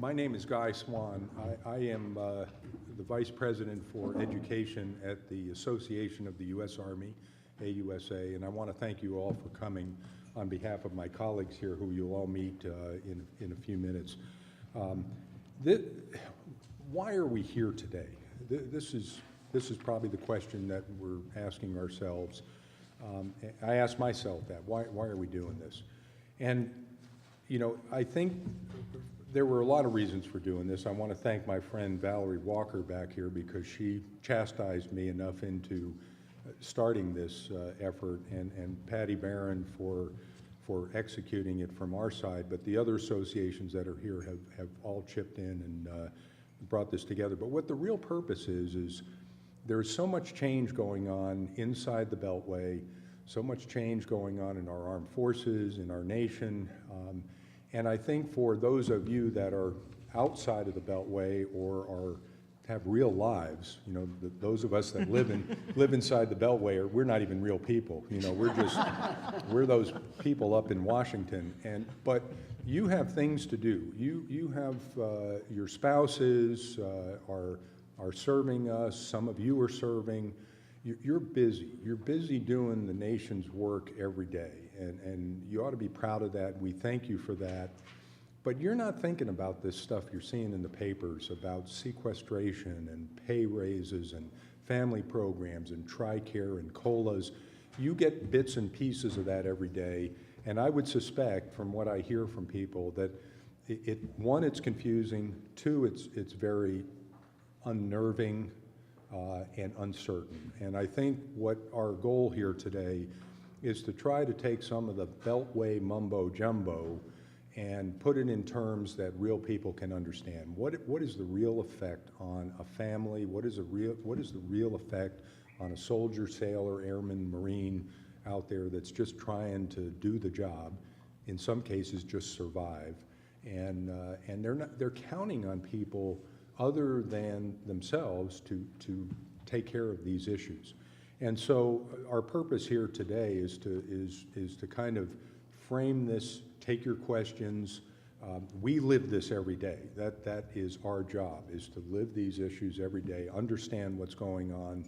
My name is Guy Swan. I am the Vice President for Education at the Association of the U.S. Army, AUSA, and I want to thank you all for coming on behalf of my colleagues here who you'll all meet in a few minutes. Why are we here today? This is probably the question that we're asking ourselves. I ask myself that. Why are we doing this? And, you know, I think there were a lot of reasons for doing this. I want to thank my friend Valerie Walker back here because she chastised me enough into starting this effort, and Patty Barron for executing it from our side. But the other associations that are here have all chipped in and brought this together. But what the real purpose is there's so much change going on inside the Beltway, so much change going on in our armed forces, in our nation. And I think for those of you that are outside of the Beltway or have real lives, you know, those of us that live inside the Beltway, we're not even real people. You know, we're those people up in Washington. But you have things to do. You have your spouses are serving us. Some of you are serving. You're busy. You're busy doing the nation's work every day, and you ought to be proud of that. We thank you for that. But you're not thinking about this stuff you're seeing in the papers about sequestration and pay raises and family programs and TRICARE and COLAs. You get bits and pieces of that every day, and I would suspect from what I hear from people that one, it's confusing, two, it's very unnerving and uncertain. And I think what our goal here today is to try to take some of the Beltway mumbo jumbo and put it in terms that real people can understand. What is the real effect on a family? What is the real effect on a soldier, sailor, airman, Marine out there that's just trying to do the job, in some cases just survive, and they're counting on people other than themselves to take care of these issues. And so our purpose here today is to kind of frame this, take your questions. We live this every day. That is our job, is to live these issues every day, understand what's going on,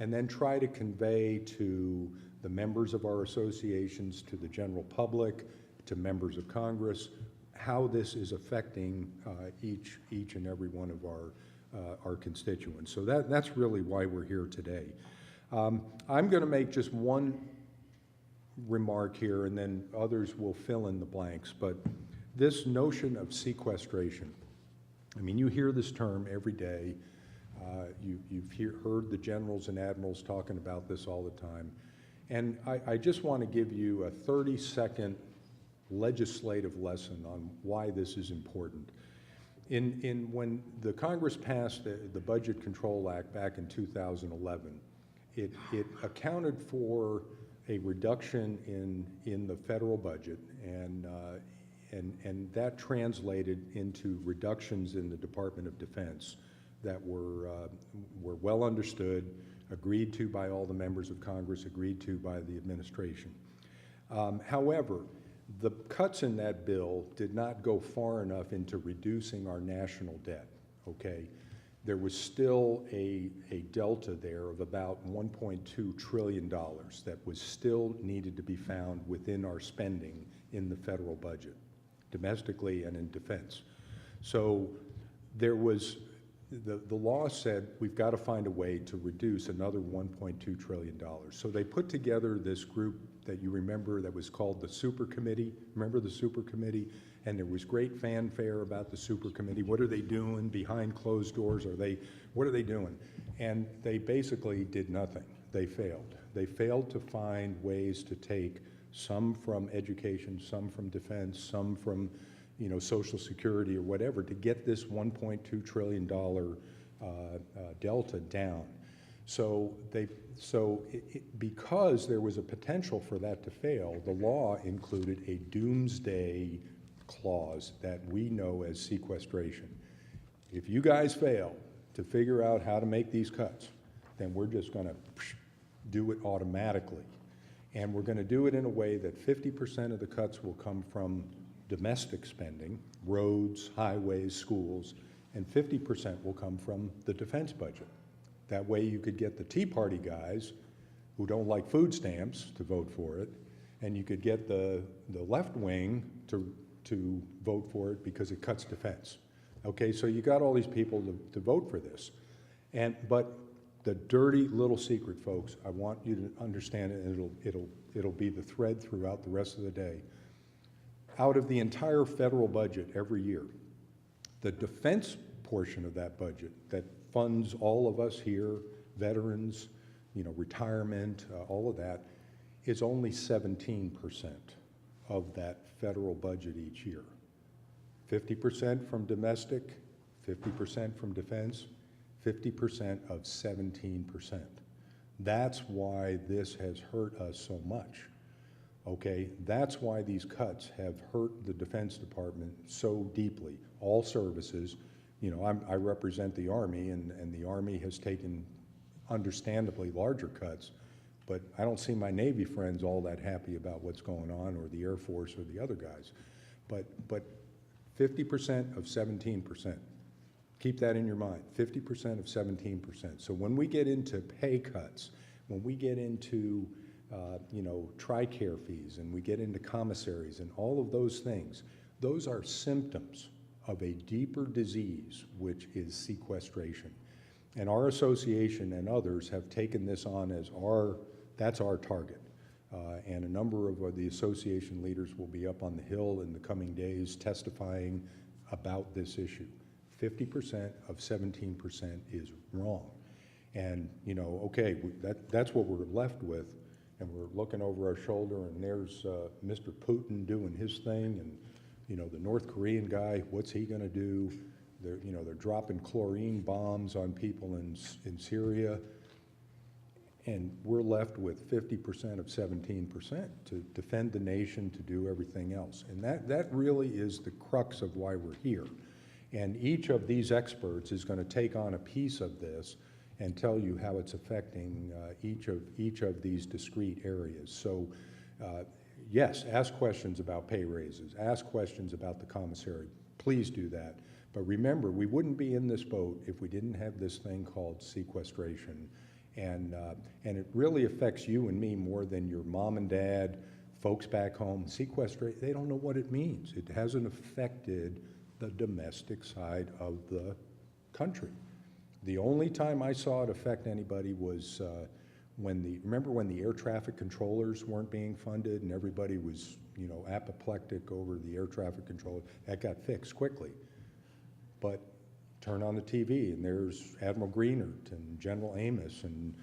and then try to convey to the members of our associations, to the general public, to members of Congress, how this is affecting each and every one of our constituents. So that's really why we're here today. I'm going to make just one remark here, and then others will fill in the blanks. But this notion of sequestration, I mean, you hear this term every day. You've heard the generals and admirals talking about this all the time. And I just want to give you a 30-second legislative lesson on why this is important. When the Congress passed the Budget Control Act back in 2011, it accounted for a reduction in the federal budget, and that translated into reductions in the Department of Defense that were well understood, agreed to by all the members of Congress, agreed to by the administration. However, the cuts in that bill did not go far enough into reducing our national debt, okay? There was still a delta there of about $1.2 trillion that was still needed to be found within our spending in the federal budget, domestically and in defense. So there was, the law said we've got to find a way to reduce another $1.2 trillion. So they put together this group that you remember that was called the Super Committee. Remember the Super Committee? And there was great fanfare about the Super Committee. What are they doing behind closed doors? What are they doing? And they basically did nothing. They failed. They failed to find ways to take some from education, some from defense, some from, you know, Social Security or whatever, to get this $1.2 trillion delta down. Because there was a potential for that to fail, the law included a doomsday clause that we know as sequestration. If you guys fail to figure out how to make these cuts, then we're just going to do it automatically. And we're going to do it in a way that 50% of the cuts will come from domestic spending, roads, highways, schools, and 50% will come from the defense budget. That way you could get the Tea Party guys who don't like food stamps to vote for it, and you could get the left wing to vote for it because it cuts defense. Okay, so you got all these people to vote for this. But the dirty little secret, folks, I want you to understand it, and it'll be the thread throughout the rest of the day. Out of the entire federal budget every year, the defense portion of that budget that funds all of us here, veterans, retirement, all of that, is only 17% of that federal budget each year. 50% from domestic, 50% from defense, 50% of 17%. That's why this has hurt us so much. Okay, that's why these cuts have hurt the Defense Department so deeply. All services, I represent the Army, and the Army has taken understandably larger cuts, but I don't see my Navy friends all that happy about what's going on, or the Air Force or the other guys. But 50% of 17%. Keep that in your mind, 50% of 17%. So when we get into pay cuts, when we get into TRICARE fees, and we get into commissaries and all of those things, those are symptoms of a deeper disease, which is sequestration. And our association and others have taken this on as that's our target. And a number of the association leaders will be up on the Hill in the coming days testifying about this issue. 50% of 17% is wrong. And, okay, that's what we're left with. And we're looking over our shoulder, and there's Mr. Putin doing his thing, and the North Korean guy, what's he going to do? They're dropping chlorine bombs on people in Syria, and we're left with 50% of 17% to defend the nation, to do everything else. And that really is the crux of why we're here. And each of these experts is going to take on a piece of this and tell you how it's affecting each of these discrete areas. So yes, ask questions about pay raises, ask questions about the commissary, please do that. But remember, we wouldn't be in this boat if we didn't have this thing called sequestration. And it really affects you and me more than your mom and dad, folks back home. Sequestration, they don't know what it means. It hasn't affected the domestic side of the country. The only time I saw it affect anybody was remember when the air traffic controllers weren't being funded and everybody was, apoplectic over the air traffic controller. That got fixed quickly. But turn on the TV and there's Admiral Greenert and General Amos and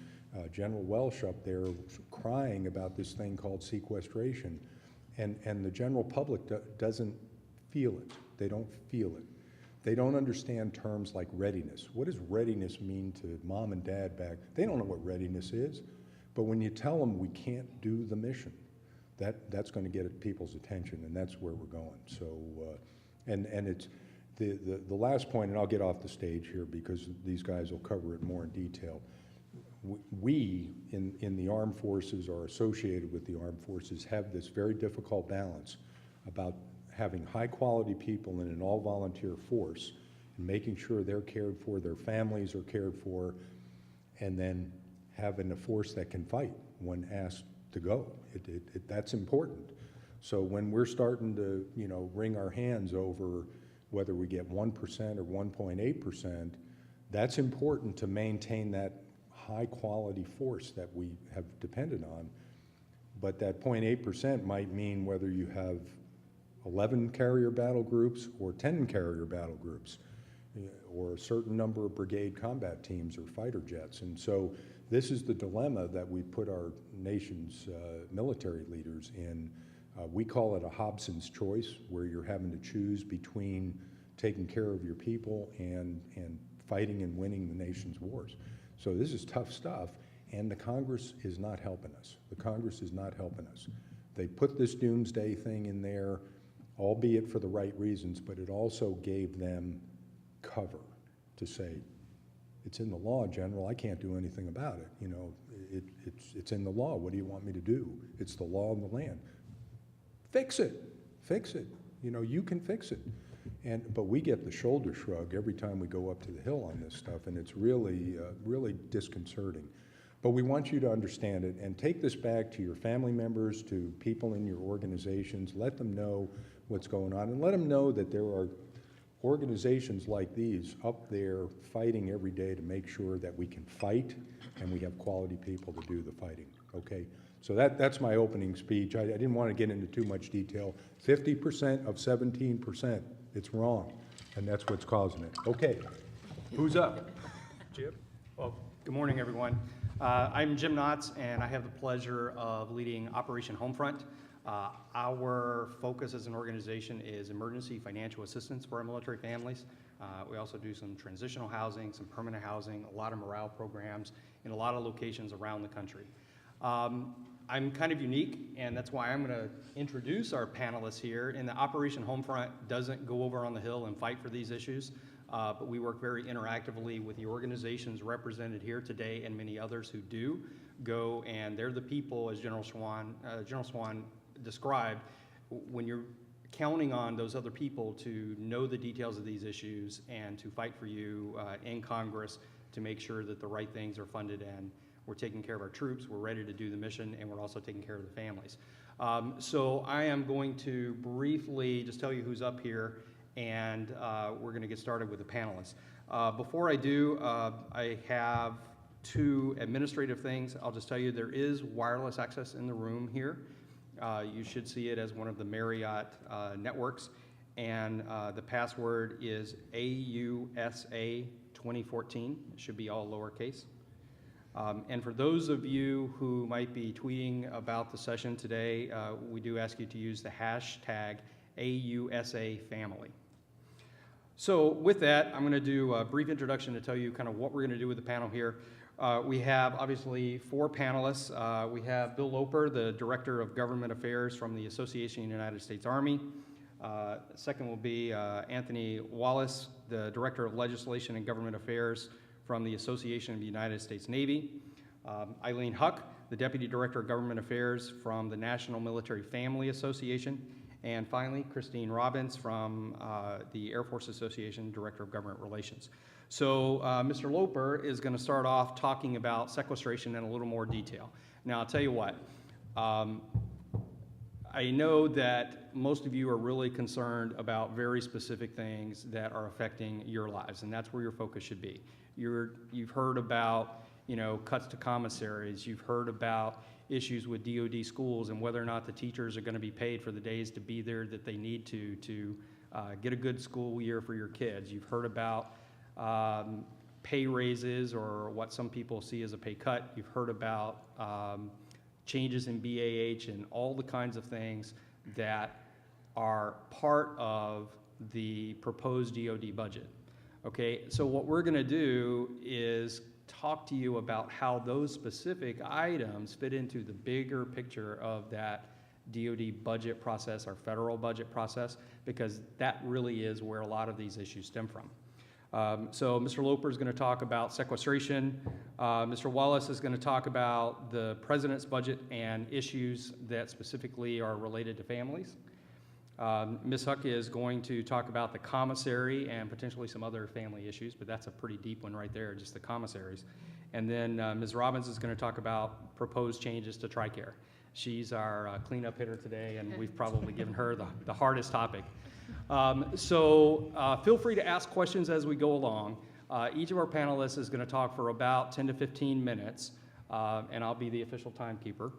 General Welsh up there crying about this thing called sequestration. And the general public doesn't feel it. They don't feel it. They don't understand terms like readiness. What does readiness mean to mom and dad back? They don't know what readiness is. But when you tell them we can't do the mission, that's going to get people's attention, and that's where we're going. So, and it's the last point, and I'll get off the stage here because these guys will cover it more in detail. We in the armed forces, or associated with the armed forces, have this very difficult balance about having high-quality people in an all-volunteer force and making sure they're cared for, their families are cared for, and then having a force that can fight when asked to go. That's important. So when we're starting to, wring our hands over whether we get 1% or 1.8%, that's important to maintain that high-quality force that we have depended on. But that 0.8% might mean whether you have 11 carrier battle groups or 10 carrier battle groups, or a certain number of brigade combat teams or fighter jets. And so this is the dilemma that we put our nation's military leaders in. We call it a Hobson's choice, where you're having to choose between taking care of your people and fighting and winning the nation's wars. So this is tough stuff, and the Congress is not helping us. The Congress is not helping us. They put this doomsday thing in there, albeit for the right reasons, but it also gave them cover to say, it's in the law, General, I can't do anything about it. It's in the law, what do you want me to do? It's the law of the land. Fix it, fix it. you can fix it. But we get the shoulder shrug every time we go up to the hill on this stuff, and it's really, really disconcerting. But we want you to understand it and take this back to your family members, to people in your organizations. Let them know what's going on, and let them know that there are organizations like these up there fighting every day to make sure that we can fight and we have quality people to do the fighting, okay? So that's my opening speech. I didn't want to get into too much detail. 50% of 17%, it's wrong, and that's what's causing it. Okay, who's up? Jim? Well, good morning, everyone. I'm Jim Knotts, and I have the pleasure of leading Operation Homefront. Our focus as an organization is emergency financial assistance for our military families. We also do some transitional housing, some permanent housing, a lot of morale programs in a lot of locations around the country. I'm kind of unique, and that's why I'm going to introduce our panelists here. And the Operation Homefront doesn't go over on the Hill and fight for these issues, but we work very interactively with the organizations represented here today and many others who do go, and they're the people, as General Swan described, when you're counting on those other people to know the details of these issues and to fight for you in Congress to make sure that the right things are funded and we're taking care of our troops, we're ready to do the mission, and we're also taking care of the families. So I am going to briefly just tell you who's up here, and we're going to get started with the panelists. Before I do, I have two administrative things. I'll just tell you there is wireless access in the room here. You should see it as one of the Marriott networks, and the password is AUSA 2014. It should be all lowercase. And for those of you who might be tweeting about the session today, we do ask you to use the hashtag AUSAFamily. So with that, I'm going to do a brief introduction to tell you kind of what we're going to do with the panel here. We have obviously four panelists. We have Bill Loper, the Director of Government Affairs from the Association of the United States Army. Second will be Anthony Wallis, the Director of Legislation and Government Affairs from the Association of the United States Navy. Eileen Huck, the Deputy Director of Government Affairs from the National Military Family Association. And finally, Kristine Robbins from the Air Force Association, Director of Government Relations. So Mr. Loper is going to start off talking about sequestration in a little more detail. Now, I'll tell you what, I know that most of you are really concerned about very specific things that are affecting your lives, and that's where your focus should be. You've heard about, cuts to commissaries. You've heard about issues with DoD schools and whether or not the teachers are going to be paid for the days to be there that they need to get a good school year for your kids. You've heard about pay raises or what some people see as a pay cut. You've heard about changes in BAH and all the kinds of things that are part of the proposed DoD budget. Okay, so what we're going to do is talk to you about how those specific items fit into the bigger picture of that DoD budget process, our federal budget process, because that really is where a lot of these issues stem from. So Mr. Loper is going to talk about sequestration. Mr. Wallis is going to talk about the president's budget and issues that specifically are related to families. Ms. Huck is going to talk about the commissary and potentially some other family issues, but that's a pretty deep one right there, just the commissaries. And then Ms. Robbins is going to talk about proposed changes to TRICARE. She's our cleanup hitter today, and we've probably given her the hardest topic. So feel free to ask questions as we go along. Each of our panelists is going to talk for about 10 to 15 minutes, and I'll be the official timekeeper.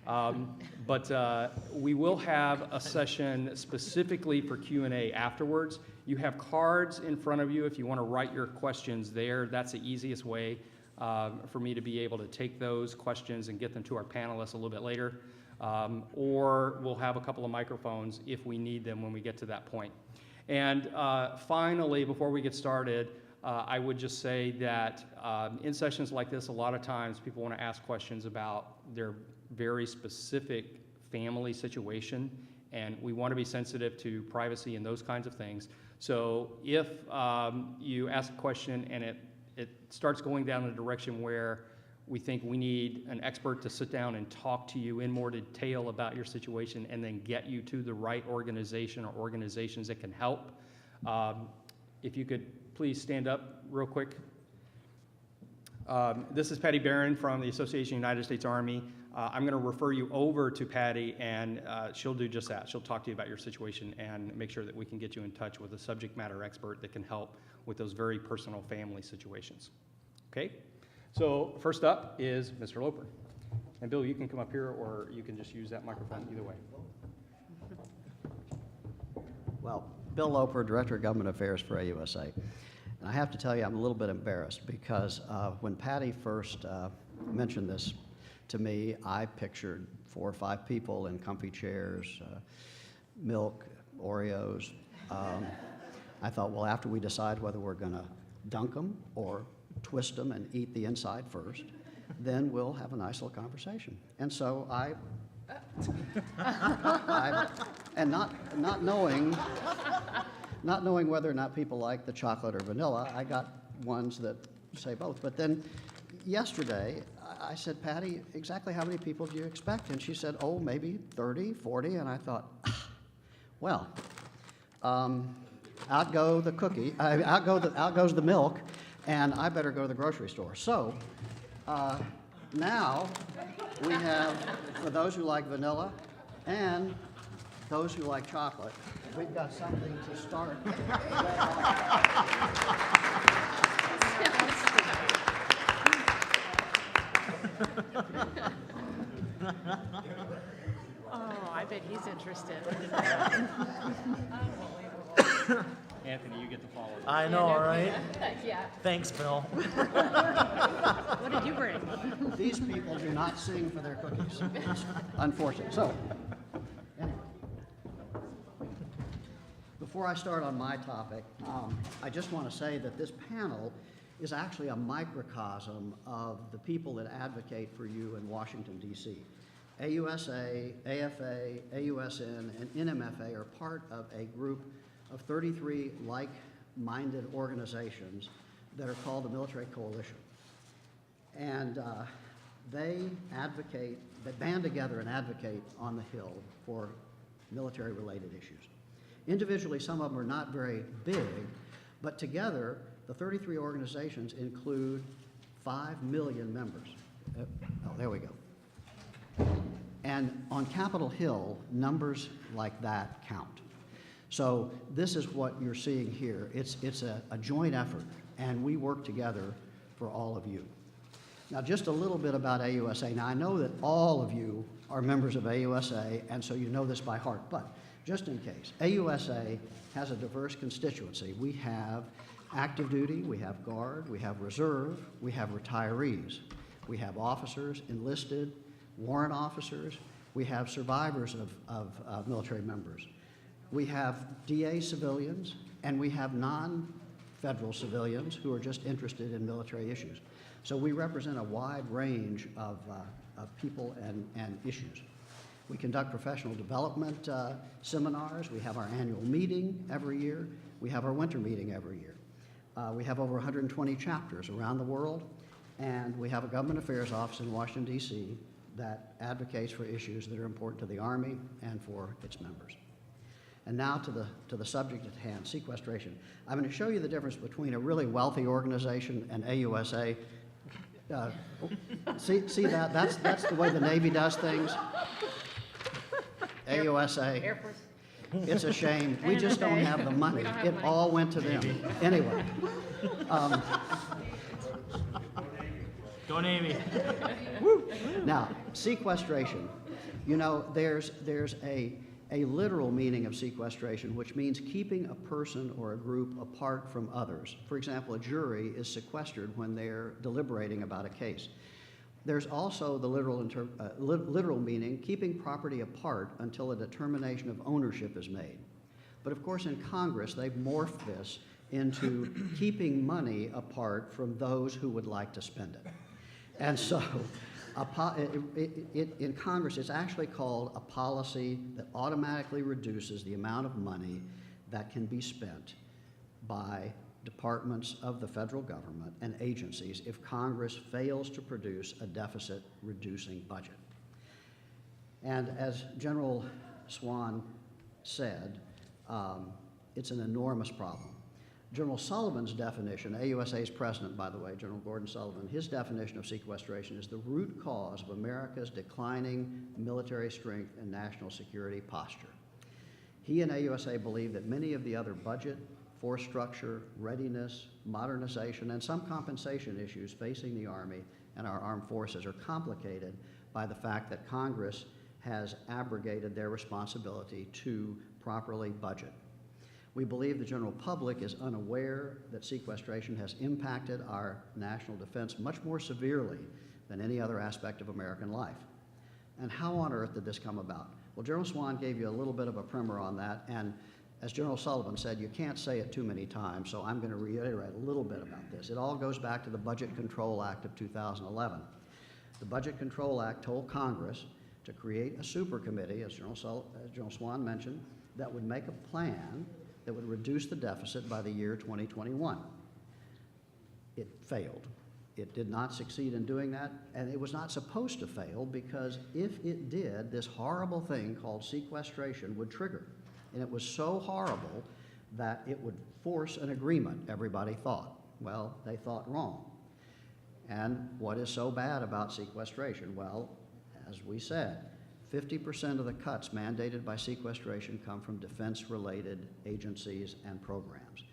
But we will have a session specifically for Q&A afterwards. You have cards in front of you if you want to write your questions there. That's the easiest way for me to be able to take those questions and get them to our panelists a little bit later. Or we'll have a couple of microphones if we need them when we get to that point. And finally, before we get started, I would just say that in sessions like this, a lot of times people want to ask questions about their very specific family situation, and we want to be sensitive to privacy and those kinds of things. So if you ask a question and it starts going down in a direction where we think we need an expert to sit down and talk to you in more detail about your situation and then get you to the right organization or organizations that can help. If you could please stand up real quick. This is Patty Barron from the Association of United States Army. I'm going to refer you over to Patty, and she'll do just that. She'll talk to you about your situation and make sure that we can get you in touch with a subject matter expert that can help with those very personal family situations. Okay? So first up is Mr. Loper. And Bill, you can come up here, or you can just use that microphone, either way. Well, Bill Loper, Director of Government Affairs for AUSA. And I have to tell you, I'm a little bit embarrassed because when Patty first mentioned this to me, I pictured 4 or 5 people in comfy chairs, milk, Oreos. I thought, well, after we decide whether we're going to dunk them or twist them and eat the inside first, then we'll have a nice little conversation. And so and not knowing whether or not people like the chocolate or vanilla, I got ones that say both. But then yesterday, I said, Patty, exactly how many people do you expect? And she said, oh, maybe 30, 40. And I thought, well, out go the cookie, out goes the milk, and I better go to the grocery store. So now we have, for those who like vanilla and those who like chocolate, we've got something to start. Oh, I bet he's interested. Anthony, you get to follow. I know, right? Yeah. Thanks, Bill. What did you bring? These people do not sing for their cookies, unfortunately. So, anyway, before I start on my topic, I just want to say that this panel is actually a microcosm of the people that advocate for you in Washington, D.C. AUSA, AFA, AUSN, and NMFA are part of a group of 33 like-minded organizations that are called the Military Coalition. And they band together and advocate on the Hill for military-related issues. Individually, some of them are not very big, but together, the 33 organizations include 5 million members. Oh, there we go. And on Capitol Hill, numbers like that count. So this is what you're seeing here. It's a joint effort, and we work together for all of you. Now, just a little bit about AUSA. Now, I know that all of you are members of AUSA, and so you know this by heart, but just in case, AUSA has a diverse constituency. We have active duty, we have guard, we have reserve, we have retirees, we have officers, enlisted, warrant officers, we have survivors of military members. We have DA civilians, and we have non-federal civilians who are just interested in military issues. So we represent a wide range of people and issues. We conduct professional development seminars. We have our annual meeting every year. We have our winter meeting every year. We have over 120 chapters around the world, and we have a government affairs office in Washington, D.C. that advocates for issues that are important to the Army and for its members. And now to the subject at hand, sequestration. I'm going to show you the difference between a really wealthy organization and AUSA. See that? That's the way the Navy does things. AUSA. Air Force. It's a shame. We just don't have the money. It all went to them. Anyway. Go Navy. Now, sequestration. You know, there's a literal meaning of sequestration, which means keeping a person or a group apart from others. For example, a jury is sequestered when they're deliberating about a case. There's also the literal meaning, keeping property apart until a determination of ownership is made. But of course, in Congress, they've morphed this into keeping money apart from those who would like to spend it. And so, in Congress, it's actually called a policy that automatically reduces the amount of money that can be spent by departments of the federal government and agencies if Congress fails to produce a deficit-reducing budget. And as General Swan said, it's an enormous problem. General Sullivan's definition, AUSA's president, by the way, General Gordon Sullivan, his definition of sequestration is the root cause of America's declining military strength and national security posture. He and AUSA believe that many of the other budget, force structure, readiness, modernization, and some compensation issues facing the Army and our armed forces are complicated by the fact that Congress has abrogated their responsibility to properly budget. We believe the general public is unaware that sequestration has impacted our national defense much more severely than any other aspect of American life. And how on earth did this come about? Well, General Swan gave you a little bit of a primer on that, and as General Sullivan said, you can't say it too many times, so I'm going to reiterate a little bit about this. It all goes back to the Budget Control Act of 2011. The Budget Control Act told Congress to create a super committee, as General Swan mentioned, that would make a plan that would reduce the deficit by the year 2021. It failed. It did not succeed in doing that, and it was not supposed to fail because if it did, this horrible thing called sequestration would trigger. And it was so horrible that it would force an agreement, everybody thought. Well, they thought wrong. And what is so bad about sequestration? Well, as we said, 50% of the cuts mandated by sequestration come from defense-related agencies and programs.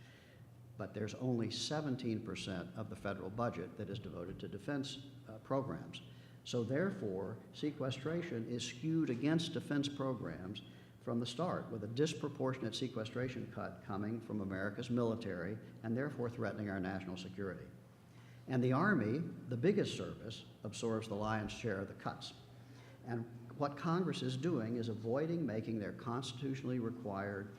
But there's only 17% of the federal budget that is devoted to defense programs. So therefore, sequestration is skewed against defense programs from the start, with a disproportionate sequestration cut coming from America's military and therefore threatening our national security. And the Army, the biggest service, absorbs the lion's share of the cuts. And what Congress is doing is avoiding making their constitutionally required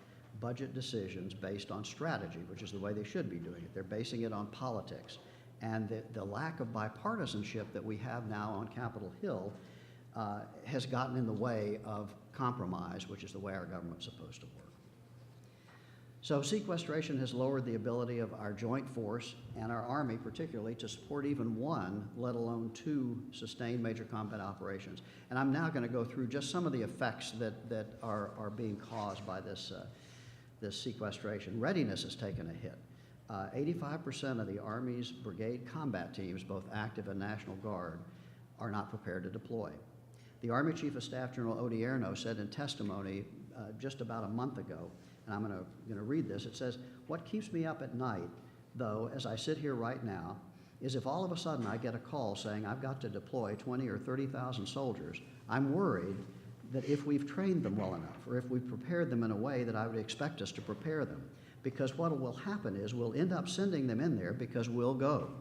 budget decisions based on strategy, which is the way they should be doing it. They're basing it on politics. And the lack of bipartisanship that we have now on Capitol Hill has gotten in the way of compromise, which is the way our government's supposed to work. So sequestration has lowered the ability of our joint force and our Army particularly to support even one, let alone two, sustained major combat operations. And I'm now going to go through just some of the effects that are being caused by this sequestration. Readiness has taken a hit. 85% of the Army's brigade combat teams, both active and National Guard, are not prepared to deploy. The Army Chief of Staff General Odierno said in testimony just about a month ago, and I'm going to read this. It says, "What keeps me up at night, though, as I sit here right now, is if all of a sudden I get a call saying I've got to deploy 20 or 30,000 soldiers, I'm worried that if we've trained them well enough, or if we've prepared them in a way that I would expect us to prepare them, because what will happen is we'll end up sending them in there because we'll go,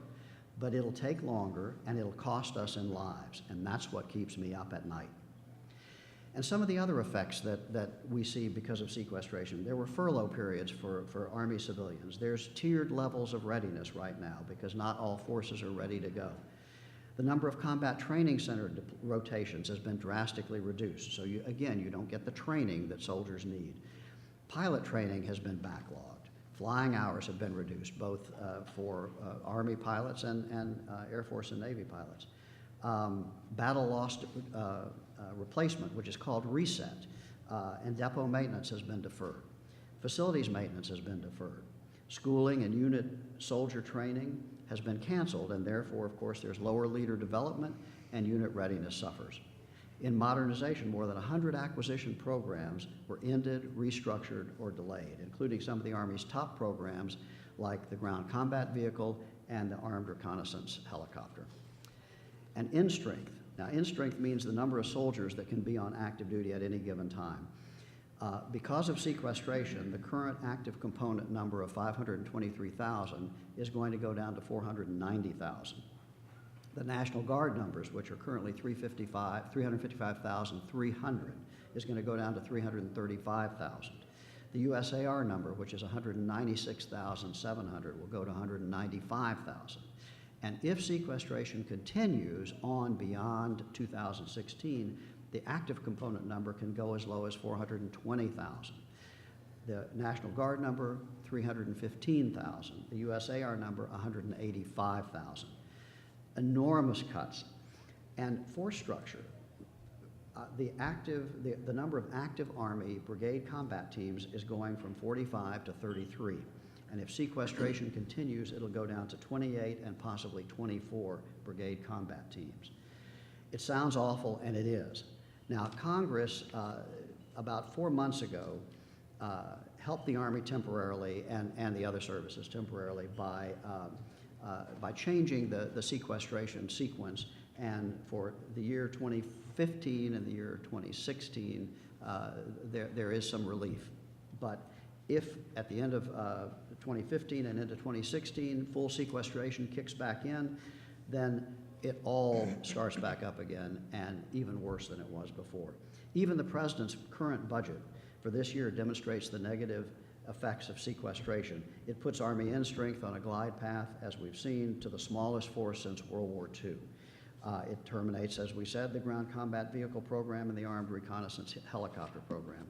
but it'll take longer and it'll cost us in lives, and that's what keeps me up at night." And some of the other effects that we see because of sequestration, there were furlough periods for Army civilians. There's tiered levels of readiness right now because not all forces are ready to go. The number of combat training center rotations has been drastically reduced. So you don't get the training that soldiers need. Pilot training has been backlogged. Flying hours have been reduced, both for Army pilots and Air Force and Navy pilots. Battle lost replacement, which is called reset, and depot maintenance has been deferred. Facilities maintenance has been deferred. Schooling and unit soldier training has been canceled, and therefore, of course, there's lower leader development and unit readiness suffers. In modernization, more than 100 acquisition programs were ended, restructured, or delayed, including some of the Army's top programs like the Ground Combat Vehicle and the Armed Reconnaissance Helicopter. And in strength. Now, in strength means the number of soldiers that can be on active duty at any given time. Because of sequestration, the current active component number of 523,000 is going to go down to 490,000. The National Guard numbers, which are currently 355,300, is going to go down to 335,000. The USAR number, which is 196,700, will go to 195,000. And if sequestration continues on beyond 2016, the active component number can go as low as 420,000. The National Guard number, 315,000. The USAR number, 185,000. Enormous cuts. And force structure. The number of active Army brigade combat teams is going from 45 to 33. And if sequestration continues, it'll go down to 28 and possibly 24 brigade combat teams. It sounds awful, and it is. Now, Congress, about 4 months ago, helped the Army temporarily and the other services temporarily by changing the sequestration sequence. And for the year 2015 and the year 2016, there is some relief. But if at the end of 2015 and into 2016, full sequestration kicks back in, then it all starts back up again, and even worse than it was before. Even the President's current budget for this year demonstrates the negative effects of sequestration. It puts Army end strength on a glide path, as we've seen, to the smallest force since World War II. It terminates, as we said, the Ground Combat Vehicle Program and the Armed Reconnaissance Helicopter Program.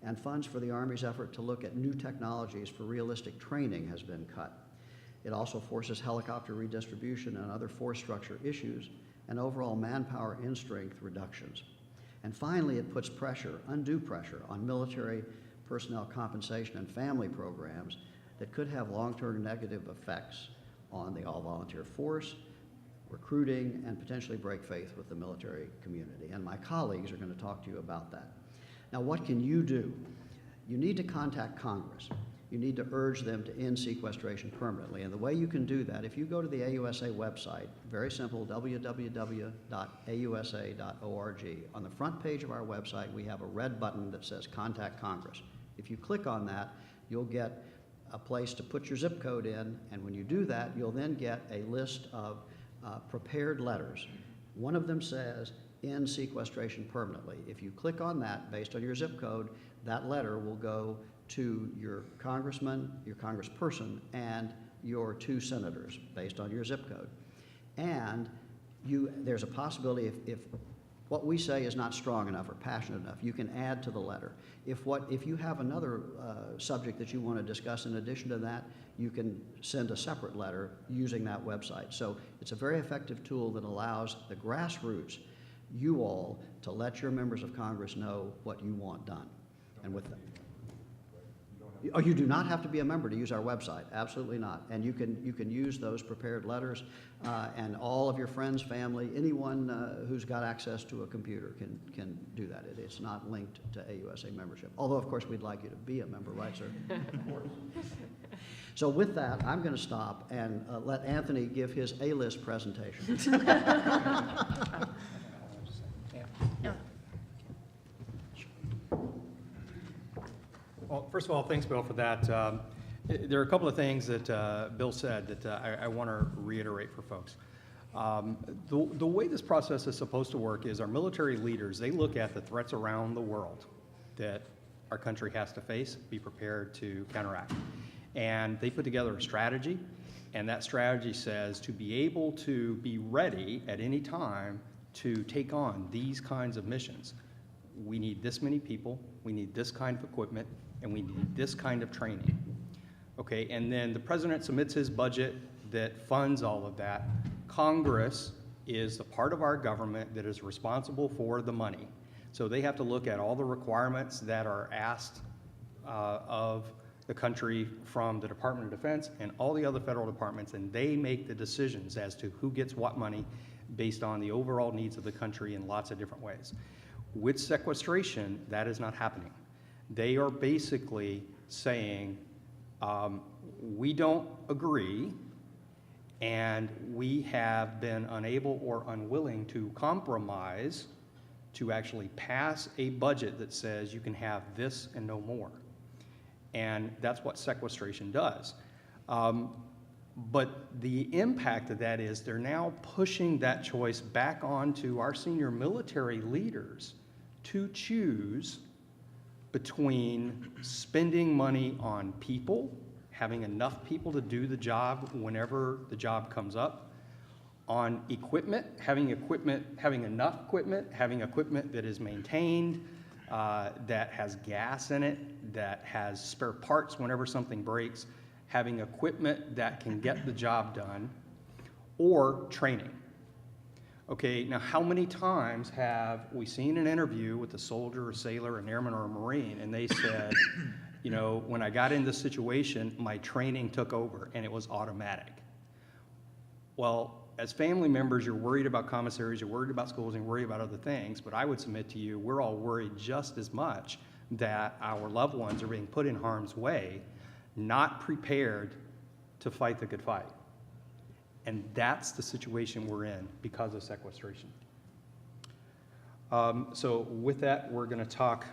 And funds for the Army's effort to look at new technologies for realistic training has been cut. It also forces helicopter redistribution and other force structure issues and overall manpower end strength reductions. And finally, it puts pressure, undue pressure, on military personnel compensation and family programs that could have long-term negative effects on the all-volunteer force, recruiting, and potentially break faith with the military community. And my colleagues are going to talk to you about that. Now, what can you do? You need to contact Congress. You need to urge them to end sequestration permanently. And the way you can do that, if you go to the AUSA website, very simple, www.ausa.org. On the front page of our website, we have a red button that says Contact Congress. If you click on that, you'll get a place to put your zip code in, and when you do that, you'll then get a list of prepared letters. One of them says, end sequestration permanently. If you click on that, based on your zip code, that letter will go to your congressman, your congressperson, and your 2 senators, based on your zip code. And there's a possibility if what we say is not strong enough or passionate enough, you can add to the letter. If you have another subject that you want to discuss in addition to that, you can send a separate letter using that website. So it's a very effective tool that allows the grassroots, you all, to let your members of Congress know what you want done. And with that. Oh, you do not have to be a member to use our website. Absolutely not. And you can use those prepared letters, and all of your friends, family, anyone who's got access to a computer can do that. It's not linked to AUSA membership. Although, of course, we'd like you to be a member, right, sir? Of course. So with that, I'm going to stop and let Anthony give his A-list presentation. Well, first of all, thanks, Bill, for that. There are a couple of things that Bill said that I want to reiterate for folks. The way this process is supposed to work is our military leaders, they look at the threats around the world that our country has to face, be prepared to counteract. And they put together a strategy, and that strategy says to be able to be ready at any time to take on these kinds of missions. We need this many people, we need this kind of equipment, and we need this kind of training. Okay, and then the president submits his budget that funds all of that. Congress is the part of our government that is responsible for the money. So they have to look at all the requirements that are asked of the country from the Department of Defense and all the other federal departments, and they make the decisions as to who gets what money based on the overall needs of the country in lots of different ways. With sequestration, that is not happening. They are basically saying, we don't agree, and we have been unable or unwilling to compromise to actually pass a budget that says you can have this and no more. And that's what sequestration does. But the impact of that is they're now pushing that choice back onto our senior military leaders to choose between spending money on people, having enough people to do the job whenever the job comes up, on equipment, having enough equipment, having equipment that is maintained, that has gas in it, that has spare parts whenever something breaks, having equipment that can get the job done, or training. Okay, now how many times have we seen an interview with a soldier, a sailor, an airman, or a Marine, and they said, you know, when I got in this situation, my training took over and it was automatic. Well, as family members, you're worried about commissaries, you're worried about schools, and you're worried about other things, but I would submit to you, we're all worried just as much that our loved ones are being put in harm's way, not prepared to fight the good fight. And that's the situation we're in because of sequestration. So with that, we're going to talk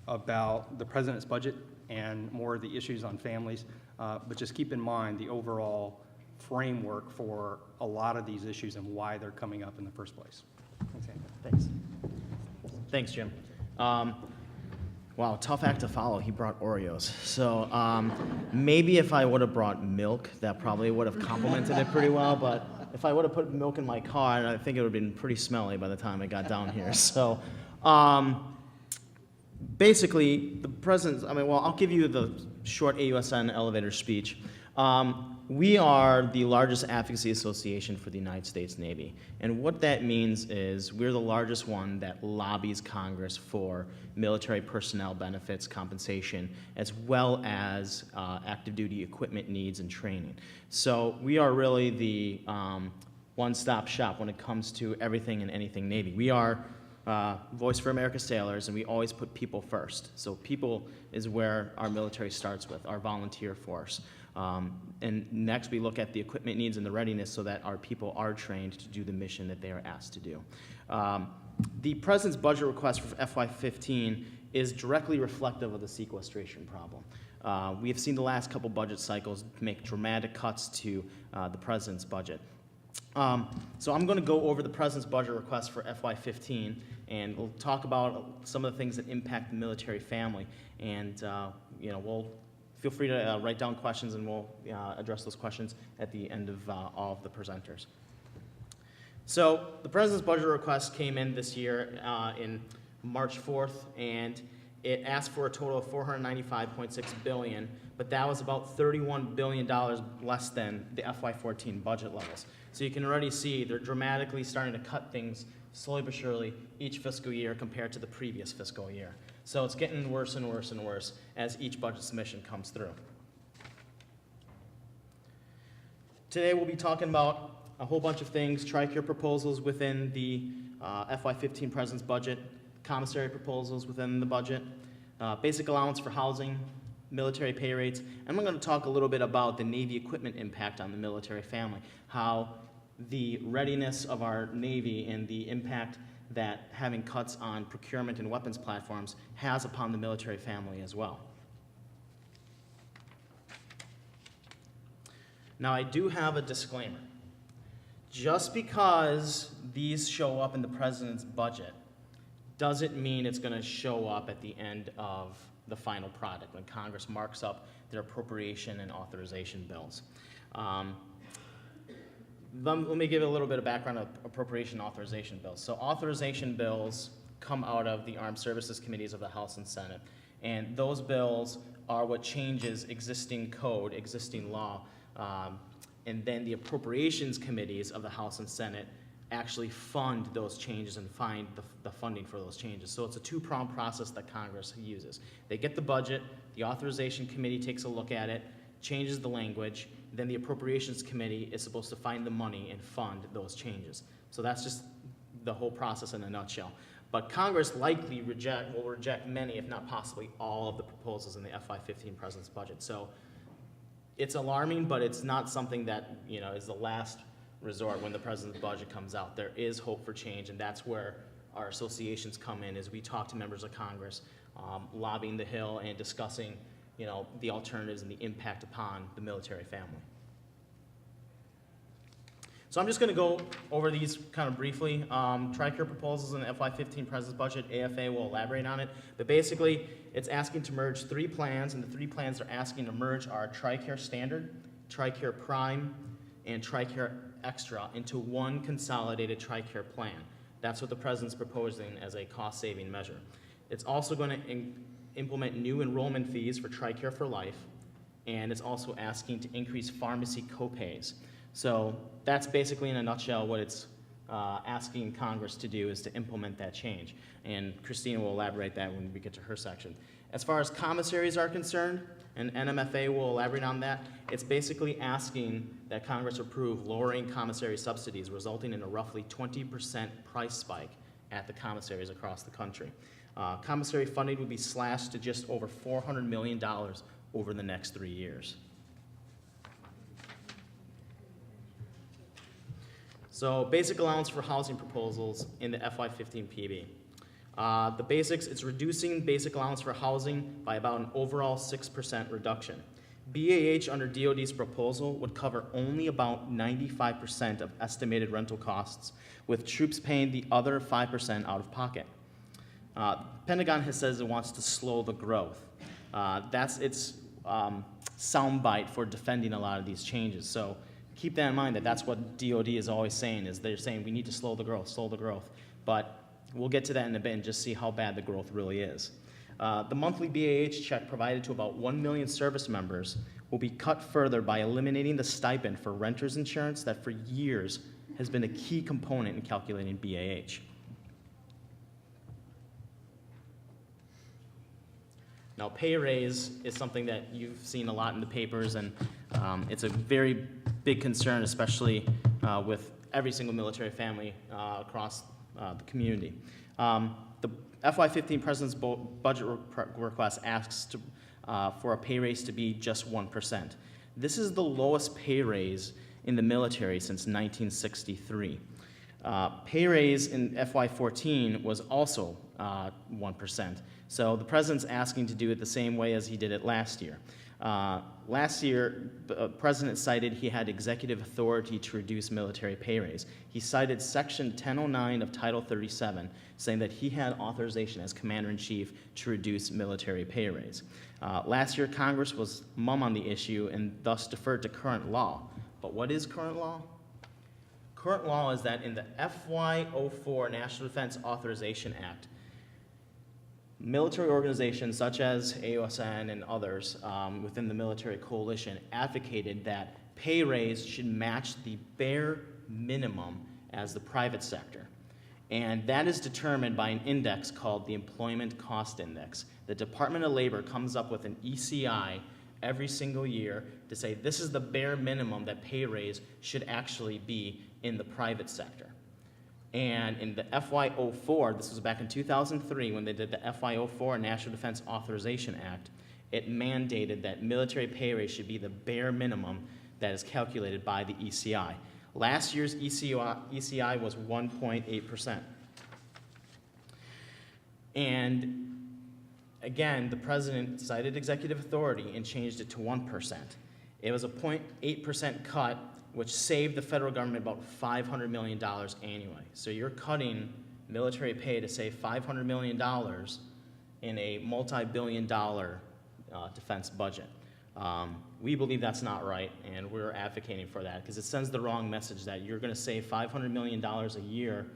about the president's budget and more of the issues on families, but just keep in mind the overall framework for a lot of these issues and why they're coming up in the first place. Okay. Thanks. Thanks, Jim. Wow, tough act to follow. He brought Oreos. So maybe if I would have brought milk, that probably would have complemented it pretty well. But if I would have put milk in my car, I think it would have been pretty smelly by the time I got down here. So basically, the president's, I'll give you the short AUSN elevator speech. We are the largest advocacy association for the United States Navy. And what that means is we're the largest one that lobbies Congress for military personnel benefits, compensation, as well as active duty equipment needs and training. So we are really the one-stop shop when it comes to everything and anything Navy. We are Voice for America Sailors, and we always put people first. So people is where our military starts with, our volunteer force. And next we look at the equipment needs and the readiness so that our people are trained to do the mission that they are asked to do. The President's budget request for FY15 is directly reflective of the sequestration problem. We have seen the last couple budget cycles make dramatic cuts to the President's budget. So I'm going to go over the President's budget request for FY15, and we'll talk about some of the things that impact the military family, and we'll feel free to write down questions, and we'll address those questions at the end of all of the presenters. So the President's budget request came in this year in March 4th, and it asked for a total of $495.6 billion, but that was about $31 billion less than the FY14 budget levels. So you can already see they're dramatically starting to cut things slowly but surely each fiscal year compared to the previous fiscal year. So it's getting worse and worse and worse as each budget submission comes through. Today we'll be talking about a whole bunch of things: TRICARE proposals within the FY15 President's budget, commissary proposals within the budget, basic allowance for housing, military pay rates, and I'm going to talk a little bit about the Navy equipment impact on the military family, how the readiness of our Navy and the impact that having cuts on procurement and weapons platforms has upon the military family as well. Now, I do have a disclaimer. Just because these show up in the President's budget doesn't mean it's going to show up at the end of the final product when Congress marks up their appropriation and authorization bills. Let me give a little bit of background of appropriation and authorization bills. So authorization bills come out of the Armed Services Committees of the House and Senate, and those bills are what changes existing code, existing law, and then the appropriations committees of the House and Senate actually fund those changes and find the funding for those changes. So it's a two-pronged process that Congress uses. They get the budget, the authorization committee takes a look at it, changes the language, then the appropriations committee is supposed to find the money and fund those changes. So that's just the whole process in a nutshell. But Congress likely will reject many, if not possibly all, of the proposals in the FY15 President's budget. So it's alarming, but it's not something that is the last resort when the President's budget comes out. There is hope for change, and that's where our associations come in, as we talk to members of Congress, lobbying the Hill and discussing the alternatives and the impact upon the military family. So I'm just going to go over these kind of briefly. TRICARE proposals in the FY15 President's budget, AFA will elaborate on it, but basically it's asking to merge 3 plans, and the 3 plans they're asking to merge are TRICARE Standard, TRICARE Prime, and TRICARE Extra into one consolidated TRICARE plan. That's what the president's proposing as a cost-saving measure. It's also going to implement new enrollment fees for TRICARE for Life, and it's also asking to increase pharmacy copays. So that's basically in a nutshell what it's asking Congress to do, is to implement that change. And Kristine will elaborate that when we get to her section. As far as commissaries are concerned, and NMFA will elaborate on that, it's basically asking that Congress approve lowering commissary subsidies, resulting in a roughly 20% price spike at the commissaries across the country. Commissary funding would be slashed to just over $400 million over the next 3 years. So basic allowance for housing proposals in the FY15 PB. The basics, it's reducing basic allowance for housing by about an overall 6% reduction. BAH under DOD's proposal would cover only about 95% of estimated rental costs, with troops paying the other 5% out of pocket. Pentagon has says it wants to slow the growth. That's its soundbite for defending a lot of these changes. So keep that in mind, that that's what DOD is always saying, is they're saying we need to slow the growth. But we'll get to that in a bit and just see how bad the growth really is. The monthly BAH check provided to about 1 million service members will be cut further by eliminating the stipend for renter's insurance that for years has been a key component in calculating BAH. Now, pay raise is something that you've seen a lot in the papers, and it's a very big concern, especially with every single military family across the community. The FY15 President's budget request asks for a pay raise to be just 1%. This is the lowest pay raise in the military since 1963. Pay raise in FY14 was also 1%. So the President's asking to do it the same way as he did it last year. Last year, the President cited he had executive authority to reduce military pay raise. He cited Section 1009 of Title 37, saying that he had authorization as Commander-in-Chief to reduce military pay raise. Last year, Congress was mum on the issue and thus deferred to current law. But what is current law? Current law is that in the FY04 National Defense Authorization Act, military organizations such as AUSN and others within the military coalition advocated that pay raise should match the bare minimum as the private sector. And that is determined by an index called the Employment Cost Index. The Department of Labor comes up with an ECI every single year to say this is the bare minimum that pay raise should actually be in the private sector. And in the FY04, this was back in 2003 when they did the FY04 National Defense Authorization Act, it mandated that military pay raise should be the bare minimum that is calculated by the ECI. Last year's ECI was 1.8%. And again, the President cited executive authority and changed it to 1%. It was a 0.8% cut, which saved the federal government about $500 million annually. So you're cutting military pay to save $500 million in a multi-billion-dollar defense budget. We believe that's not right, and we're advocating for that because it sends the wrong message that you're going to save $500 million a year